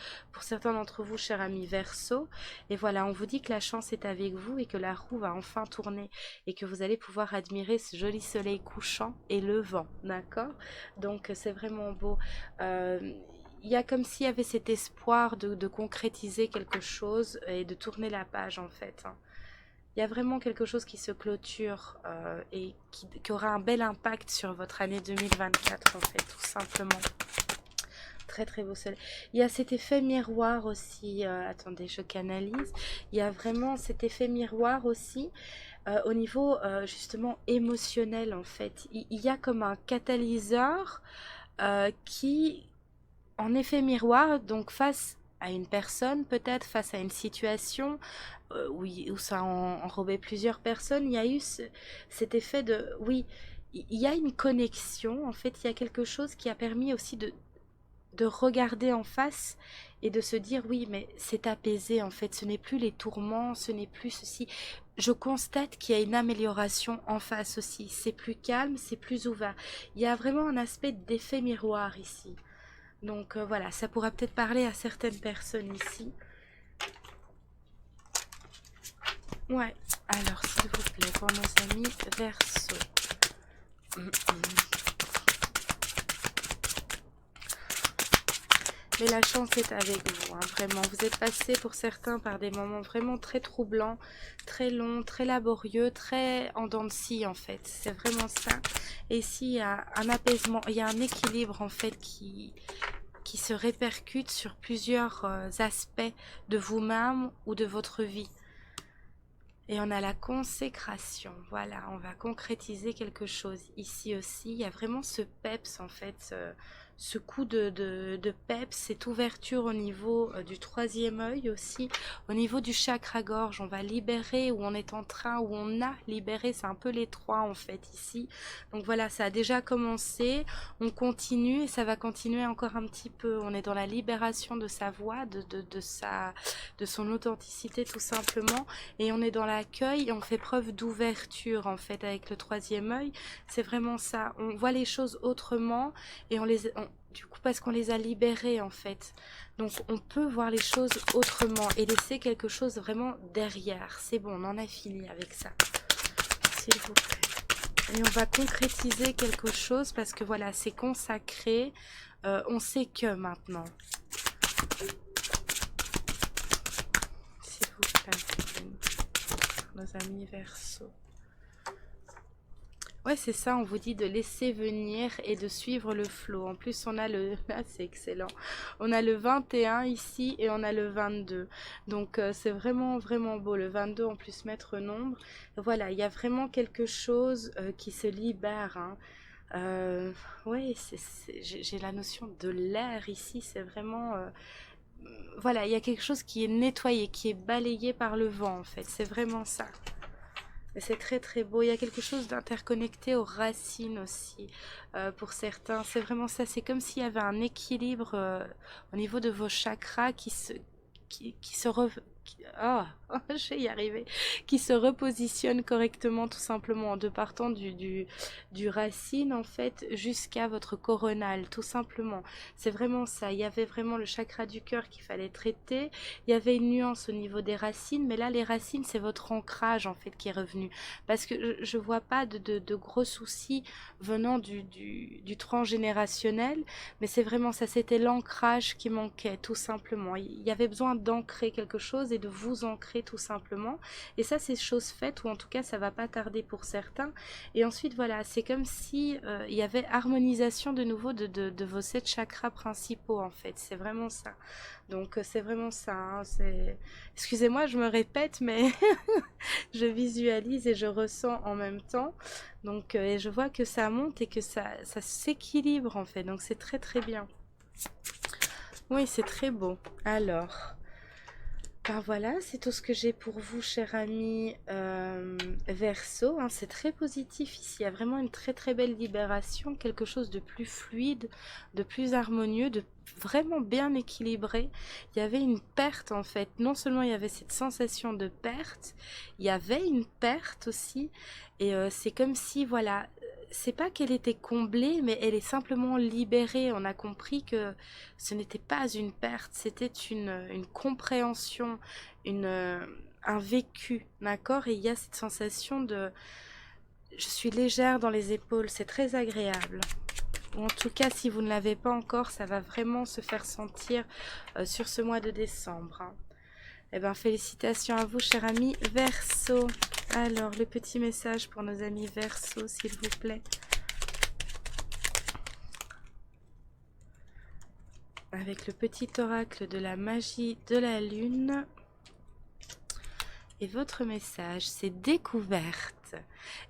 certains d'entre vous, chers amis Verseau. Et voilà, on vous dit que la chance est avec vous et que la roue va enfin enfin tourner et que vous allez pouvoir admirer ce joli soleil couchant et levant, d'accord? Donc c'est vraiment beau. Il y a comme s'il y avait cet espoir de concrétiser quelque chose et de tourner la page en fait, hein. Il y a vraiment quelque chose qui se clôture et qui aura un bel impact sur votre année 2024 en fait, tout simplement. Très très beau soleil. Il y a cet effet miroir aussi, attendez, je canalise. Il y a vraiment cet effet miroir aussi au niveau justement émotionnel en fait. Il y a comme un catalyseur qui, en effet miroir, donc face à une personne, peut-être face à une situation où ça a enrobé plusieurs personnes, il y a eu cet effet de, oui, il y a une connexion, en fait, il y a quelque chose qui a permis aussi de regarder en face et de se dire, oui, mais c'est apaisé, en fait, ce n'est plus les tourments, ce n'est plus ceci. Je constate qu'il y a une amélioration en face aussi, c'est plus calme, c'est plus ouvert. Il y a vraiment un aspect d'effet miroir ici. Donc voilà, ça pourra peut-être parler à certaines personnes ici. Ouais, alors s'il vous plaît, pour nos amis Verseau. Mais la chance est avec vous, hein, vraiment. Vous êtes passé pour certains par des moments vraiment très troublants, très longs, très laborieux, très en dents de scie en fait. C'est vraiment ça. Et ici, il y a un apaisement, il y a un équilibre en fait qui se répercute sur plusieurs aspects de vous-même ou de votre vie. Et on a la consécration, voilà, on va concrétiser quelque chose. Ici aussi, il y a vraiment ce peps en fait, ce coup de peps, cette ouverture au niveau du troisième œil aussi, au niveau du chakra gorge, on va libérer, où on est en train, où on a libéré, c'est un peu les trois en fait ici. Donc voilà, ça a déjà commencé, on continue et ça va continuer encore un petit peu. On est dans la libération de sa voix, de son authenticité tout simplement, et on est dans l'accueil et on fait preuve d'ouverture en fait avec le troisième œil. C'est vraiment ça, on voit les choses autrement et du coup parce qu'on les a libérées en fait, donc on peut voir les choses autrement et laisser quelque chose vraiment derrière. C'est bon, on en a fini avec ça, s'il vous plaît. Et on va concrétiser quelque chose parce que voilà, c'est consacré, on sait que maintenant, s'il vous plaît, nos amis Verseau. Ouais, c'est ça, on vous dit de laisser venir et de suivre le flot. En plus, on a le... Là, c'est excellent. On a le 21 ici et on a le 22. Donc, c'est vraiment, vraiment beau. Le 22, en plus, maître nombre. Voilà, il y a vraiment quelque chose qui se libère, hein. Oui, j'ai la notion de l'air ici. C'est vraiment... voilà, il y a quelque chose qui est nettoyé, qui est balayé par le vent, en fait. C'est vraiment ça. C'est très très beau, il y a quelque chose d'interconnecté aux racines aussi pour certains, c'est vraiment ça, c'est comme s'il y avait un équilibre au niveau de vos chakras qui se oh, je vais y arriver, qui se repositionne correctement tout simplement de partant du racine en fait jusqu'à votre coronale tout simplement. C'est vraiment ça, il y avait vraiment le chakra du cœur qu'il fallait traiter, il y avait une nuance au niveau des racines, mais là les racines c'est votre ancrage en fait qui est revenu, parce que je vois pas de gros soucis venant du transgénérationnel, mais c'est vraiment ça, c'était l'ancrage qui manquait tout simplement. Il y avait besoin d'ancrer quelque chose et de vous ancrer tout simplement, et ça c'est chose faite, ou en tout cas ça va pas tarder pour certains. Et ensuite voilà, c'est comme si il y avait harmonisation de nouveau de vos 7 chakras principaux en fait, c'est vraiment ça. Donc c'est vraiment ça, hein, excusez-moi je me répète, mais je visualise et je ressens en même temps, donc et je vois que ça monte et que ça s'équilibre en fait, donc c'est très très bien. Oui, c'est très beau. Alors ben voilà, c'est tout ce que j'ai pour vous, cher ami Verseau, hein. C'est très positif ici, il y a vraiment une très très belle libération, quelque chose de plus fluide, de plus harmonieux, de vraiment bien équilibré. Il y avait une perte en fait, non seulement il y avait cette sensation de perte, il y avait une perte aussi, et c'est comme si voilà, c'est pas qu'elle était comblée, mais elle est simplement libérée. On a compris que ce n'était pas une perte, c'était une compréhension, une, un vécu, d'accord? Et il y a cette sensation de... Je suis légère dans les épaules, c'est très agréable. Ou en tout cas, si vous ne l'avez pas encore, ça va vraiment se faire sentir sur ce mois de décembre, hein. Eh bien, félicitations à vous, cher ami Verseau. Alors, le petit message pour nos amis Verseau, s'il vous plaît. Avec le petit oracle de la magie de la lune. Et votre message, c'est découverte.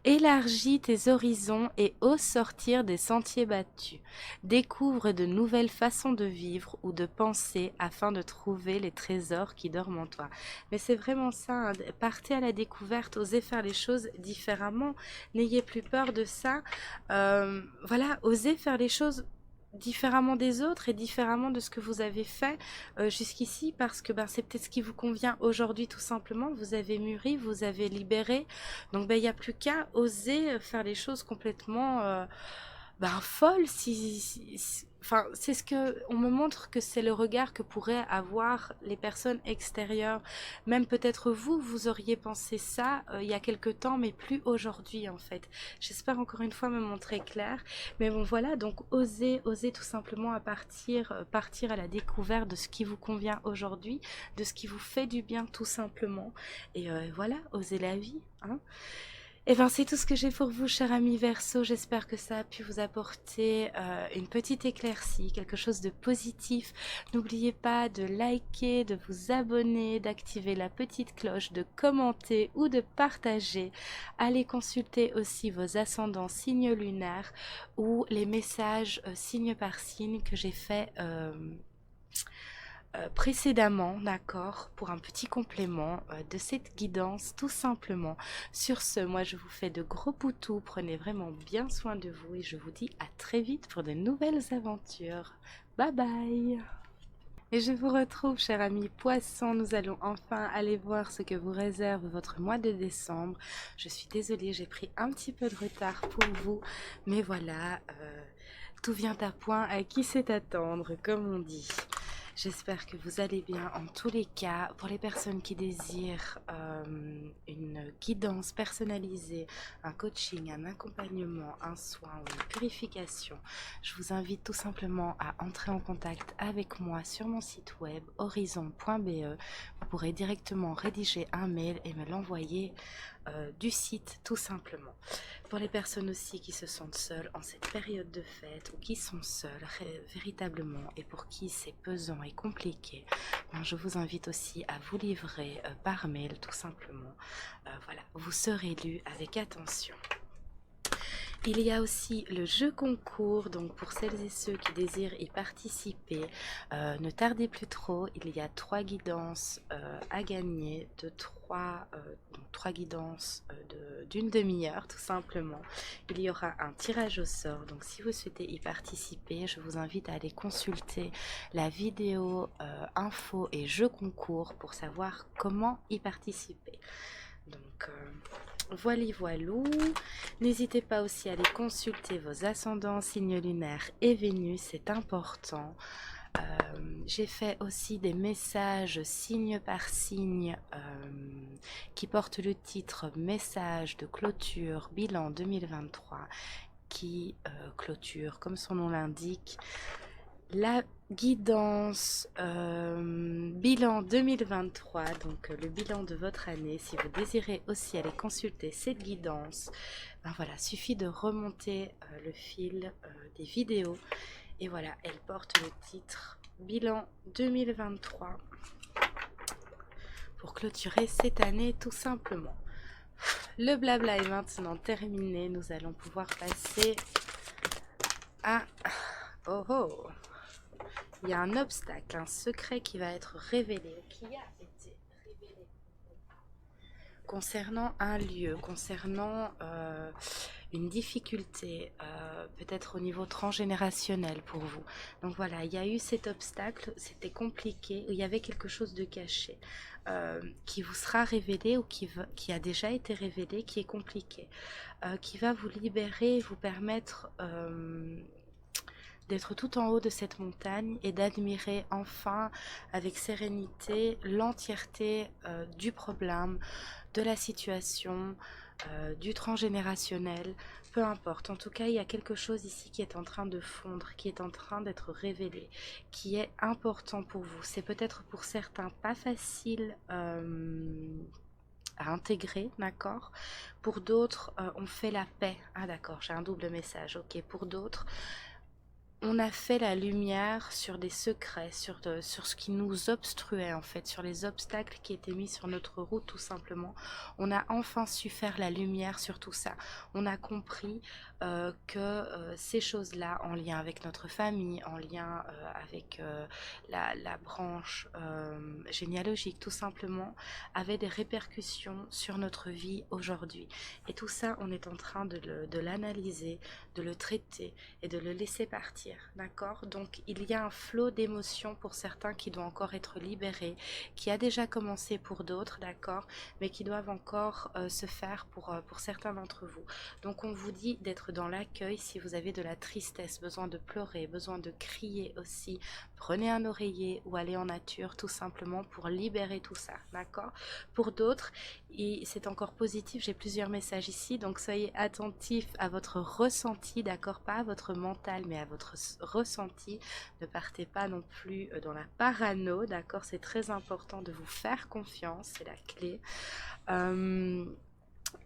Élargis tes horizons et ose sortir des sentiers battus. Découvre de nouvelles façons de vivre ou de penser afin de trouver les trésors qui dorment en toi. Mais c'est vraiment ça, hein. Partez à la découverte, osez faire les choses différemment. N'ayez plus peur de ça. Voilà, osez faire les choses différemment des autres et différemment de ce que vous avez fait jusqu'ici, parce que c'est peut-être ce qui vous convient aujourd'hui tout simplement. Vous avez mûri, vous avez libéré, donc il n'y a plus qu'à oser faire les choses complètement folles. Enfin, c'est ce que on me montre que c'est le regard que pourraient avoir les personnes extérieures. Même peut-être vous, vous auriez pensé ça il y a quelque temps, mais plus aujourd'hui en fait. J'espère encore une fois me montrer clair. Mais bon voilà, donc osez tout simplement partir à la découverte de ce qui vous convient aujourd'hui, de ce qui vous fait du bien tout simplement. Et voilà, osez la vie, hein. Et bien, c'est tout ce que j'ai pour vous, cher ami Verseau. J'espère que ça a pu vous apporter une petite éclaircie, quelque chose de positif. N'oubliez pas de liker, de vous abonner, d'activer la petite cloche, de commenter ou de partager. Allez consulter aussi vos ascendants signes lunaires ou les messages signe par signe que j'ai fait précédemment, d'accord, pour un petit complément de cette guidance, tout simplement. Sur ce, moi je vous fais de gros poutous, prenez vraiment bien soin de vous et je vous dis à très vite pour de nouvelles aventures. Bye bye! Et je vous retrouve, cher ami Poisson. Nous allons enfin aller voir ce que vous réserve votre mois de décembre. Je suis désolée, j'ai pris un petit peu de retard pour vous, mais voilà, tout vient à point, à qui sait attendre, comme on dit. J'espère que vous allez bien en tous les cas. Pour les personnes qui désirent une guidance personnalisée, un coaching, un accompagnement, un soin ou une purification, je vous invite tout simplement à entrer en contact avec moi sur mon site web horizon.be. Vous pourrez directement rédiger un mail et me l'envoyer du site tout simplement. Pour les personnes aussi qui se sentent seules en cette période de fête ou qui sont seules véritablement et pour qui c'est pesant et compliqué, je vous invite aussi à vous livrer par mail tout simplement. Voilà, vous serez lu avec attention. Il y a aussi le jeu concours, donc pour celles et ceux qui désirent y participer, ne tardez plus trop, il y a 3 guidances à gagner, trois guidances d'une demi-heure tout simplement. Il y aura un tirage au sort, donc si vous souhaitez y participer, je vous invite à aller consulter la vidéo info et jeu concours pour savoir comment y participer. Donc voilou. N'hésitez pas aussi à aller consulter vos ascendants, signes lunaires et Vénus, c'est important. J'ai fait aussi des messages signe par signe qui portent le titre Message de clôture bilan 2023 qui clôture, comme son nom l'indique, la guidance bilan 2023, donc le bilan de votre année. Si vous désirez aussi aller consulter cette guidance, voilà, suffit de remonter le fil des vidéos et voilà, elle porte le titre bilan 2023 pour clôturer cette année tout simplement. Le blabla est maintenant terminé, nous allons pouvoir passer à... Oh oh! Il y a un obstacle, un secret qui va être révélé, qui a été révélé concernant un lieu, concernant une difficulté, peut-être au niveau transgénérationnel pour vous. Donc voilà, il y a eu cet obstacle, c'était compliqué, il y avait quelque chose de caché qui vous sera révélé ou qui a déjà été révélé, qui est compliqué, qui va vous libérer et vous permettre d'être tout en haut de cette montagne et d'admirer enfin avec sérénité l'entièreté du problème, de la situation, du transgénérationnel, peu importe. En tout cas, il y a quelque chose ici qui est en train de fondre, qui est en train d'être révélé, qui est important pour vous. C'est peut-être pour certains pas facile à intégrer, d'accord. Pour d'autres, on fait la paix. Ah d'accord, j'ai un double message, ok. Pour d'autres, on a fait la lumière sur des secrets, sur ce qui nous obstruait en fait, sur les obstacles qui étaient mis sur notre route tout simplement. On a enfin su faire la lumière sur tout ça. On a compris que ces choses-là, en lien avec notre famille, en lien avec la branche généalogique tout simplement, avaient des répercussions sur notre vie aujourd'hui. Et tout ça, on est en train de l'analyser, de le traiter et de le laisser partir, d'accord. Donc il y a un flot d'émotions pour certains qui doit encore être libéré, qui a déjà commencé pour d'autres, d'accord, mais qui doivent encore se faire pour certains d'entre vous. Donc on vous dit d'être dans l'accueil. Si vous avez de la tristesse, besoin de pleurer, besoin de crier aussi, prenez un oreiller ou allez en nature tout simplement pour libérer tout ça, d'accord. Pour d'autres, et c'est encore positif, j'ai plusieurs messages ici, donc soyez attentifs à votre ressenti, d'accord, pas à votre mental mais à votre ressenti. Ne partez pas non plus dans la parano, d'accord, c'est très important de vous faire confiance, c'est la clé.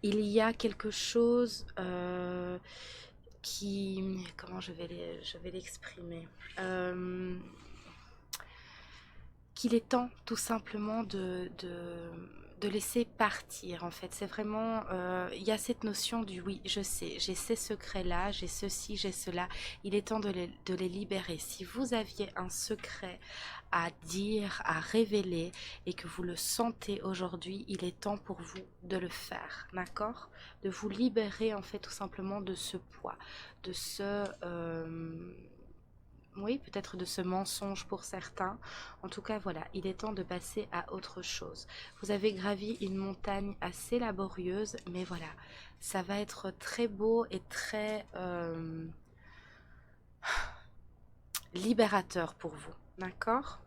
Il y a quelque chose qui, comment je vais l'exprimer, qu'il est temps tout simplement de laisser partir en fait. C'est vraiment, il y a cette notion du oui, je sais, j'ai ces secrets-là, j'ai ceci, j'ai cela. Il est temps de les libérer. Si vous aviez un secret à dire, à révéler et que vous le sentez aujourd'hui, il est temps pour vous de le faire, d'accord? De vous libérer en fait tout simplement de ce poids, de ce... oui, peut-être de ce mensonge pour certains. En tout cas, voilà, il est temps de passer à autre chose. Vous avez gravi une montagne assez laborieuse, mais voilà, ça va être très beau et très libérateur pour vous, d'accord?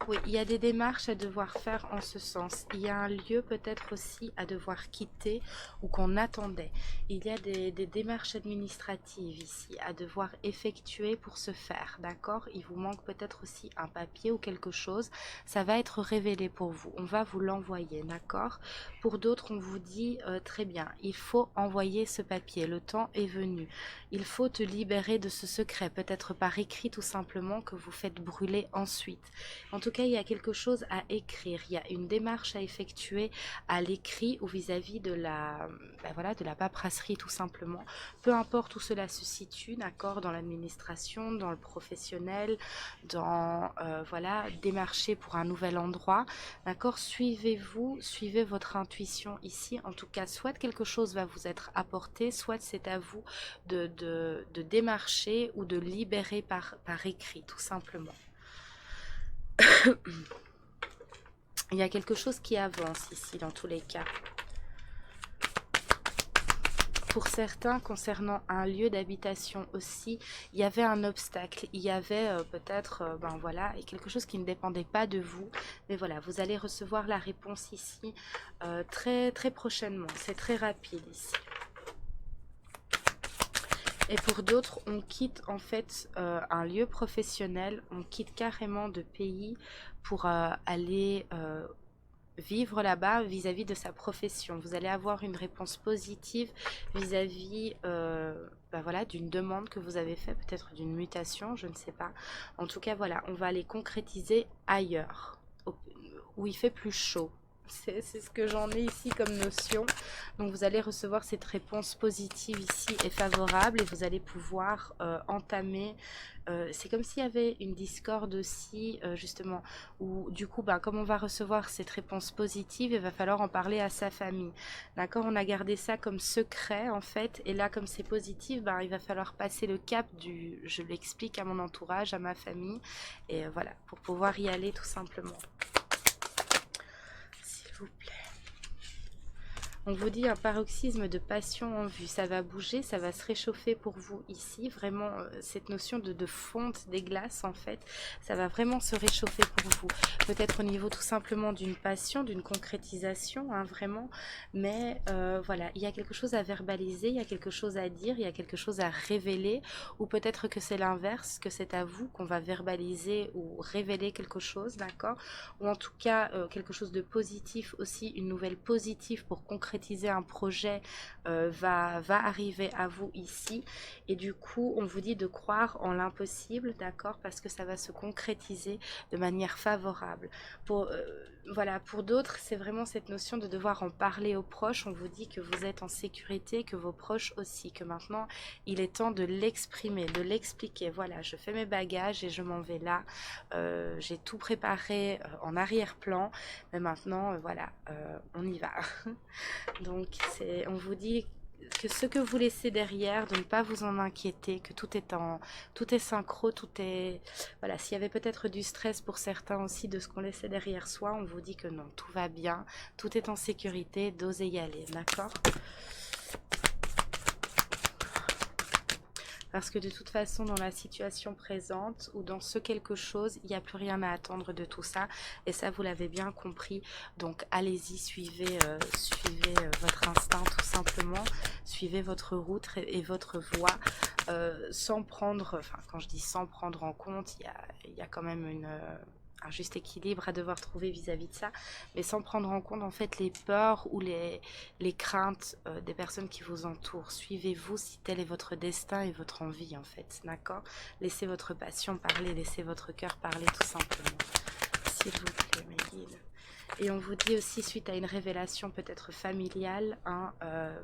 Oui, il y a des démarches à devoir faire en ce sens. Il y a un lieu peut-être aussi à devoir quitter ou qu'on attendait. Il y a des démarches administratives ici à devoir effectuer pour se faire, d'accord? Il vous manque peut-être aussi un papier ou quelque chose. Ça va être révélé pour vous. On va vous l'envoyer, d'accord? Pour d'autres, on vous dit très bien, il faut envoyer ce papier. Le temps est venu. Il faut te libérer de ce secret, peut-être par écrit tout simplement que vous faites brûler ensuite. En tout cas, il y a quelque chose à écrire, il y a une démarche à effectuer à l'écrit ou vis-à-vis de la, ben voilà, de la paperasserie tout simplement. Peu importe où cela se situe, d'accord, dans l'administration, dans le professionnel, dans, voilà, démarcher pour un nouvel endroit, d'accord, suivez-vous, suivez votre intuition ici. En tout cas, soit quelque chose va vous être apporté, soit c'est à vous de démarcher ou de libérer par écrit, tout simplement. Il y a quelque chose qui avance ici dans tous les cas. Pour certains, concernant un lieu d'habitation aussi, il y avait un obstacle, il y avait peut-être, ben voilà, quelque chose qui ne dépendait pas de vous. Mais voilà, vous allez recevoir la réponse ici très, très prochainement. C'est très rapide ici. Et pour d'autres, on quitte en fait un lieu professionnel, on quitte carrément de pays pour aller vivre là-bas vis-à-vis de sa profession. Vous allez avoir une réponse positive vis-à-vis ben voilà, d'une demande que vous avez faite, peut-être d'une mutation, je ne sais pas. En tout cas, voilà, on va aller concrétiser ailleurs, où il fait plus chaud. C'est ce que j'en ai ici comme notion. Donc vous allez recevoir cette réponse positive ici et favorable et vous allez pouvoir entamer. C'est comme s'il y avait une discorde aussi justement où du coup comme on va recevoir cette réponse positive, il va falloir en parler à sa famille. D'accord, on a gardé ça comme secret en fait et là comme c'est positif, il va falloir passer le cap du je l'explique à mon entourage, à ma famille et voilà pour pouvoir y aller tout simplement. S'il vous plaît. On vous dit un paroxysme de passion en vue. Ça va bouger, ça va se réchauffer pour vous ici. Vraiment, cette notion de fonte des glaces, en fait, ça va vraiment se réchauffer pour vous. Peut-être au niveau tout simplement d'une passion, d'une concrétisation, hein, vraiment. Mais voilà, il y a quelque chose à verbaliser, il y a quelque chose à dire, il y a quelque chose à révéler. Ou peut-être que c'est l'inverse, que c'est à vous qu'on va verbaliser ou révéler quelque chose, d'accord? Ou en tout cas, quelque chose de positif aussi, une nouvelle positive pour concrétiser un projet va arriver à vous ici. Et du coup, on vous dit de croire en l'impossible, d'accord? Parce que ça va se concrétiser de manière favorable. Voilà, pour d'autres, c'est vraiment cette notion de devoir en parler aux proches. On vous dit que vous êtes en sécurité, que vos proches aussi, que maintenant, il est temps de l'exprimer, de l'expliquer. Voilà, je fais mes bagages et je m'en vais là. J'ai tout préparé en arrière-plan, mais maintenant, voilà, on y va. Donc, on vous dit que ce que vous laissez derrière, de ne pas vous en inquiéter, que tout est synchro, tout est, voilà, s'il y avait peut-être du stress pour certains aussi de ce qu'on laissait derrière soi, on vous dit que non, tout va bien, tout est en sécurité, d'oser y aller, d'accord? Parce que de toute façon, dans la situation présente ou dans ce quelque chose, il n'y a plus rien à attendre de tout ça. Et ça, vous l'avez bien compris. Donc, allez-y, suivez votre instinct tout simplement. Suivez votre route et votre voie sans prendre, enfin, quand je dis sans prendre en compte, il y a quand même un juste équilibre à devoir trouver vis-à-vis de ça, mais sans prendre en compte en fait les peurs ou les craintes des personnes qui vous entourent. Suivez-vous si tel est votre destin et votre envie en fait, d'accord? Laissez votre passion parler, laissez votre cœur parler tout simplement, s'il vous plaît mes guides. Et on vous dit aussi suite à une révélation peut-être familiale, hein,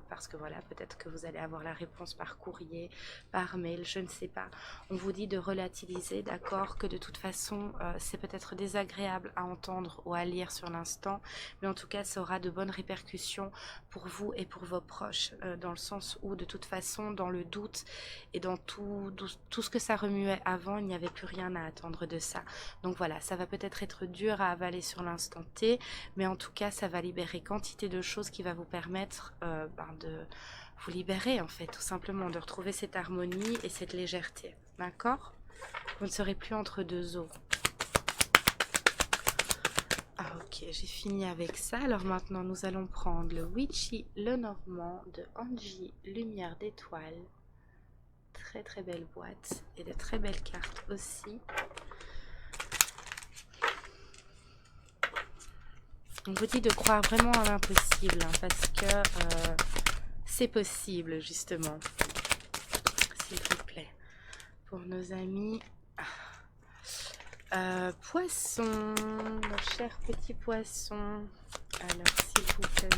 parce que voilà, peut-être que vous allez avoir la réponse par courrier, par mail, je ne sais pas. On vous dit de relativiser, d'accord, que de toute façon, c'est peut-être désagréable à entendre ou à lire sur l'instant, mais en tout cas, ça aura de bonnes répercussions pour vous et pour vos proches, dans le sens où de toute façon, dans le doute et dans tout ce que ça remuait avant, il n'y avait plus rien à attendre de ça. Donc voilà, ça va peut-être être dur à avaler sur l'instant T, mais en tout cas ça va libérer quantité de choses qui va vous permettre de vous libérer en fait, tout simplement, de retrouver cette harmonie et cette légèreté, d'accord? Vous ne serez plus entre deux eaux. Ah ok, j'ai fini avec ça. Alors maintenant nous allons prendre le Witchy le Normand de Angie Lumière d'étoiles. Très très belle boîte et de très belles cartes aussi. On vous dit de croire vraiment à l'impossible, hein, parce que c'est possible, justement. S'il vous plaît. Pour nos amis. Poissons, nos chers petits poissons. Alors, s'il vous plaît,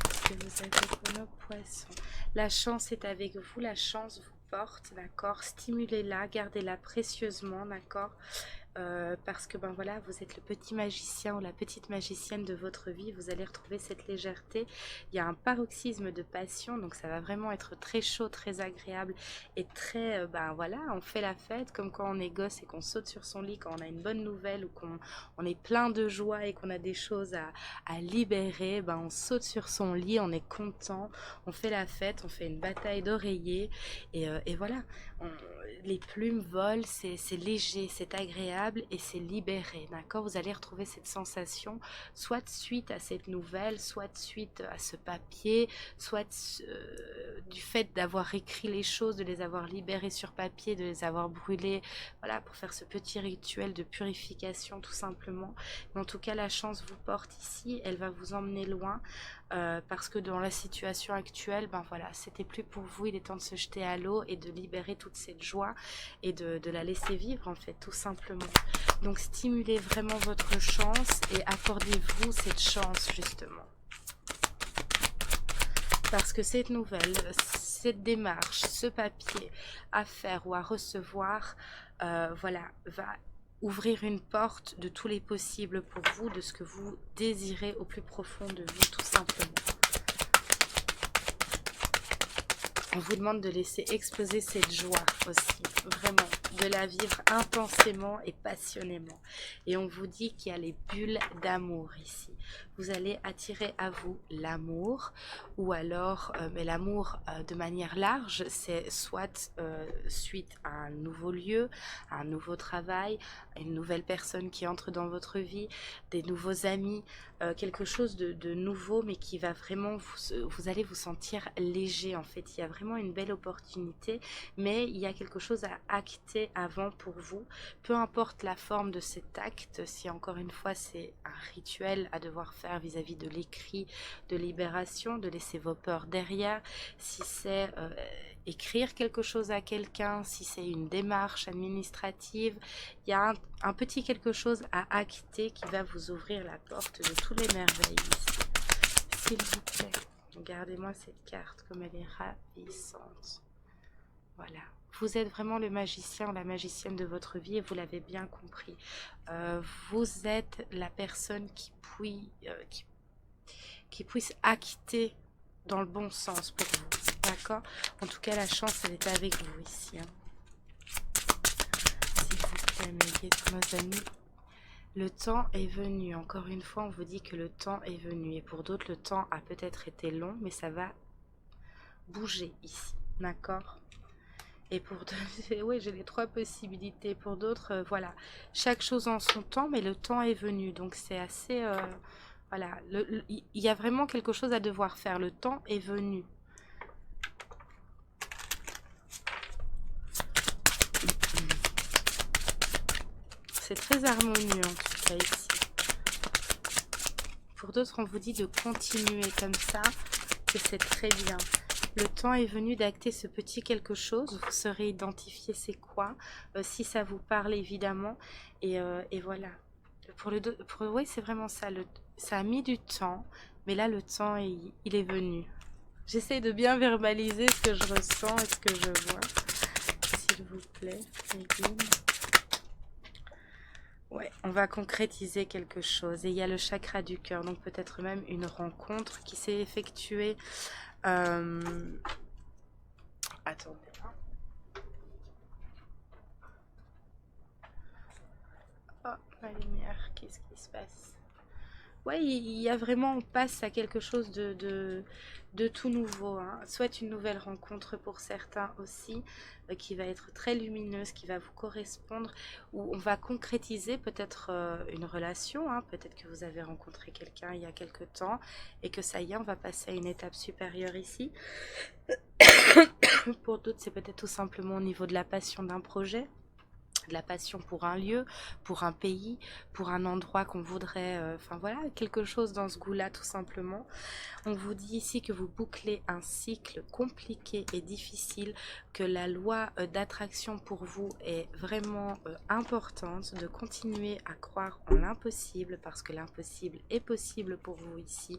qu'est-ce que vous avez pour nos poissons? La chance est avec vous, la chance vous porte, d'accord? Stimulez-la, gardez-la précieusement, d'accord? Parce que ben voilà, vous êtes le petit magicien ou la petite magicienne de votre vie, vous allez retrouver cette légèreté. Il y a un paroxysme de passion, donc ça va vraiment être très chaud, très agréable et très, ben voilà, on fait la fête comme quand on est gosse et qu'on saute sur son lit quand on a une bonne nouvelle ou qu'on est plein de joie et qu'on a des choses à libérer, ben on saute sur son lit, on est content, on fait la fête, on fait une bataille d'oreillers et voilà, les plumes volent, c'est léger, c'est agréable et c'est libéré, d'accord? Vous allez retrouver cette sensation, soit de suite à cette nouvelle, soit de suite à ce papier, soit du fait d'avoir écrit les choses, de les avoir libérées sur papier, de les avoir brûlées, voilà, pour faire ce petit rituel de purification tout simplement. Mais en tout cas, la chance vous porte ici, elle va vous emmener loin. Parce que dans la situation actuelle, ben voilà, c'était plus pour vous, il est temps de se jeter à l'eau et de libérer toute cette joie et de la laisser vivre en fait, tout simplement. Donc stimulez vraiment votre chance et accordez-vous cette chance justement. Parce que cette nouvelle, cette démarche, ce papier à faire ou à recevoir, voilà, va ouvrir une porte de tous les possibles pour vous, de ce que vous désirez au plus profond de vous, tout simplement. On vous demande de laisser exploser cette joie aussi, vraiment, de la vivre intensément et passionnément. Et on vous dit qu'il y a les bulles d'amour ici. Vous allez attirer à vous l'amour, ou alors, mais l'amour de manière large, c'est soit suite à un nouveau lieu, à un nouveau travail, à une nouvelle personne qui entre dans votre vie, des nouveaux amis, quelque chose de nouveau, mais qui va vraiment, vous allez vous sentir léger en fait. Il y a vraiment une belle opportunité, mais il y a quelque chose à acter avant pour vous, peu importe la forme de cet acte. Si encore une fois c'est un rituel à devoir faire vis-à-vis de l'écrit de libération, de laisser vos peurs derrière, si c'est écrire quelque chose à quelqu'un, si c'est une démarche administrative, il y a un petit quelque chose à acter qui va vous ouvrir la porte de tous les merveilles ici. S'il vous plaît, regardez-moi cette carte comme elle est ravissante. Voilà. Vous êtes vraiment le magicien ou la magicienne de votre vie et vous l'avez bien compris. Vous êtes la personne qui puisse acter dans le bon sens pour vous. D'accord? En tout cas, la chance, elle est avec vous ici. Hein. S'il vous plaît, mes guides, nos amis. Le temps est venu. Encore une fois, on vous dit que le temps est venu. Et pour d'autres, le temps a peut-être été long, mais ça va bouger ici. D'accord? Et pour d'autres, oui, j'ai les trois possibilités. Pour d'autres, voilà, chaque chose en son temps, mais le temps est venu. Donc c'est assez, voilà, il y a vraiment quelque chose à devoir faire. Le temps est venu. C'est très harmonieux en tout cas ici. Pour d'autres, on vous dit de continuer comme ça, que c'est très bien. Le temps est venu d'acter ce petit quelque chose. Vous saurez identifier c'est quoi, si ça vous parle évidemment. Et voilà. Oui, c'est vraiment ça. Ça a mis du temps, mais là, le temps, il est venu. J'essaie de bien verbaliser ce que je ressens et ce que je vois. S'il vous plaît, mes guides. Ouais, on va concrétiser quelque chose. Et il y a le chakra du cœur, donc peut-être même une rencontre qui s'est effectuée. Attendez. Oh, la lumière, qu'est-ce qui se passe? Ouais, il y a vraiment, on passe à quelque chose de tout nouveau. Hein. Soit une nouvelle rencontre pour certains aussi, qui va être très lumineuse, qui va vous correspondre, ou on va concrétiser peut-être une relation. Hein. Peut-être que vous avez rencontré quelqu'un il y a quelque temps et que ça y est, on va passer à une étape supérieure ici. Pour d'autres, c'est peut-être tout simplement au niveau de la passion d'un projet. De la passion pour un lieu, pour un pays, pour un endroit qu'on voudrait, enfin voilà, quelque chose dans ce goût-là tout simplement. On vous dit ici que vous bouclez un cycle compliqué et difficile, que la loi d'attraction pour vous est vraiment importante, de continuer à croire en l'impossible parce que l'impossible est possible pour vous ici.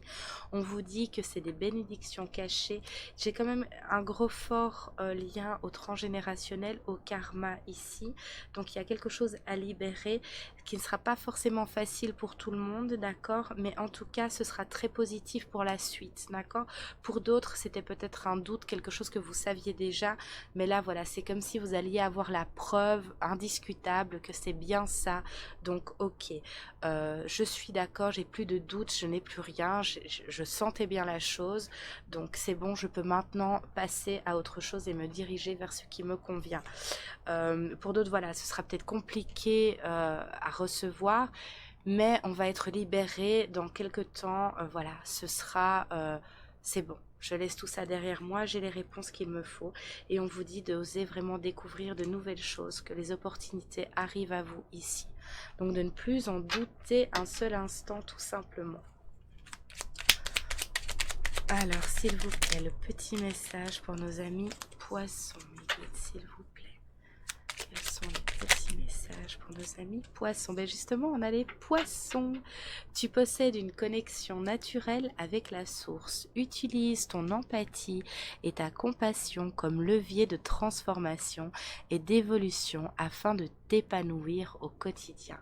On vous dit que c'est des bénédictions cachées. J'ai quand même un gros fort lien au transgénérationnel, au karma ici. Donc il y a quelque chose à libérer qui ne sera pas forcément facile pour tout le monde, d'accord? Mais en tout cas, ce sera très positif pour la suite, d'accord? Pour d'autres, c'était peut-être un doute, quelque chose que vous saviez déjà. Mais là, voilà, c'est comme si vous alliez avoir la preuve indiscutable que c'est bien ça. Donc, ok, je suis d'accord, j'ai plus de doute, je n'ai plus rien, je sentais bien la chose. Donc, c'est bon, je peux maintenant passer à autre chose et me diriger vers ce qui me convient. Pour d'autres, voilà, ce sera peut-être compliqué à recevoir, mais on va être libéré dans quelques temps. Voilà, ce sera, c'est bon. Je laisse tout ça derrière moi, j'ai les réponses qu'il me faut. Et on vous dit d'oser vraiment découvrir de nouvelles choses, que les opportunités arrivent à vous ici. Donc de ne plus en douter un seul instant, tout simplement. Alors, s'il vous plaît, le petit message pour nos amis poissons, mes guides, s'il vous plaît. Quels sont les petits messages pour nos amis poissons? Ben justement, on a les poissons. Tu possèdes une connexion naturelle avec la source. Utilise ton empathie et ta compassion comme levier de transformation et d'évolution afin de t'épanouir au quotidien.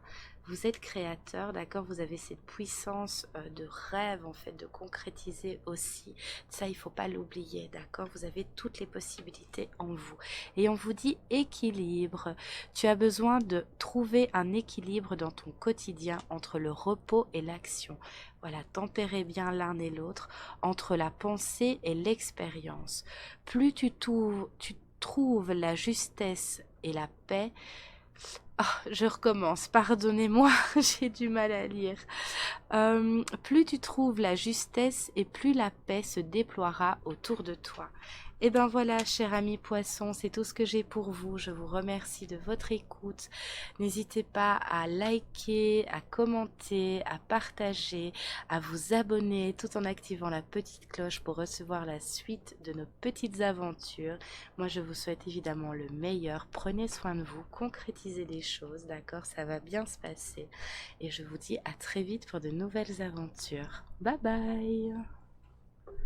Vous êtes créateur, d'accord? Vous avez cette puissance de rêve, en fait, de concrétiser aussi. Ça, il faut pas l'oublier, d'accord? Vous avez toutes les possibilités en vous. Et on vous dit équilibre. Tu as besoin de trouver un équilibre dans ton quotidien entre le repos et l'action. Voilà, tempérer bien l'un et l'autre entre la pensée et l'expérience. Plus tu trouves la justesse et la paix. Ah, je recommence, pardonnez-moi, j'ai du mal à lire. Plus tu trouves la justesse et plus la paix se déploiera autour de toi. Et ben voilà, cher ami poisson, c'est tout ce que j'ai pour vous. Je vous remercie de votre écoute. N'hésitez pas à liker, à commenter, à partager, à vous abonner tout en activant la petite cloche pour recevoir la suite de nos petites aventures. Moi, je vous souhaite évidemment le meilleur. Prenez soin de vous, concrétisez les choses, d'accord? Ça va bien se passer. Et je vous dis à très vite pour de nouvelles aventures. Bye bye!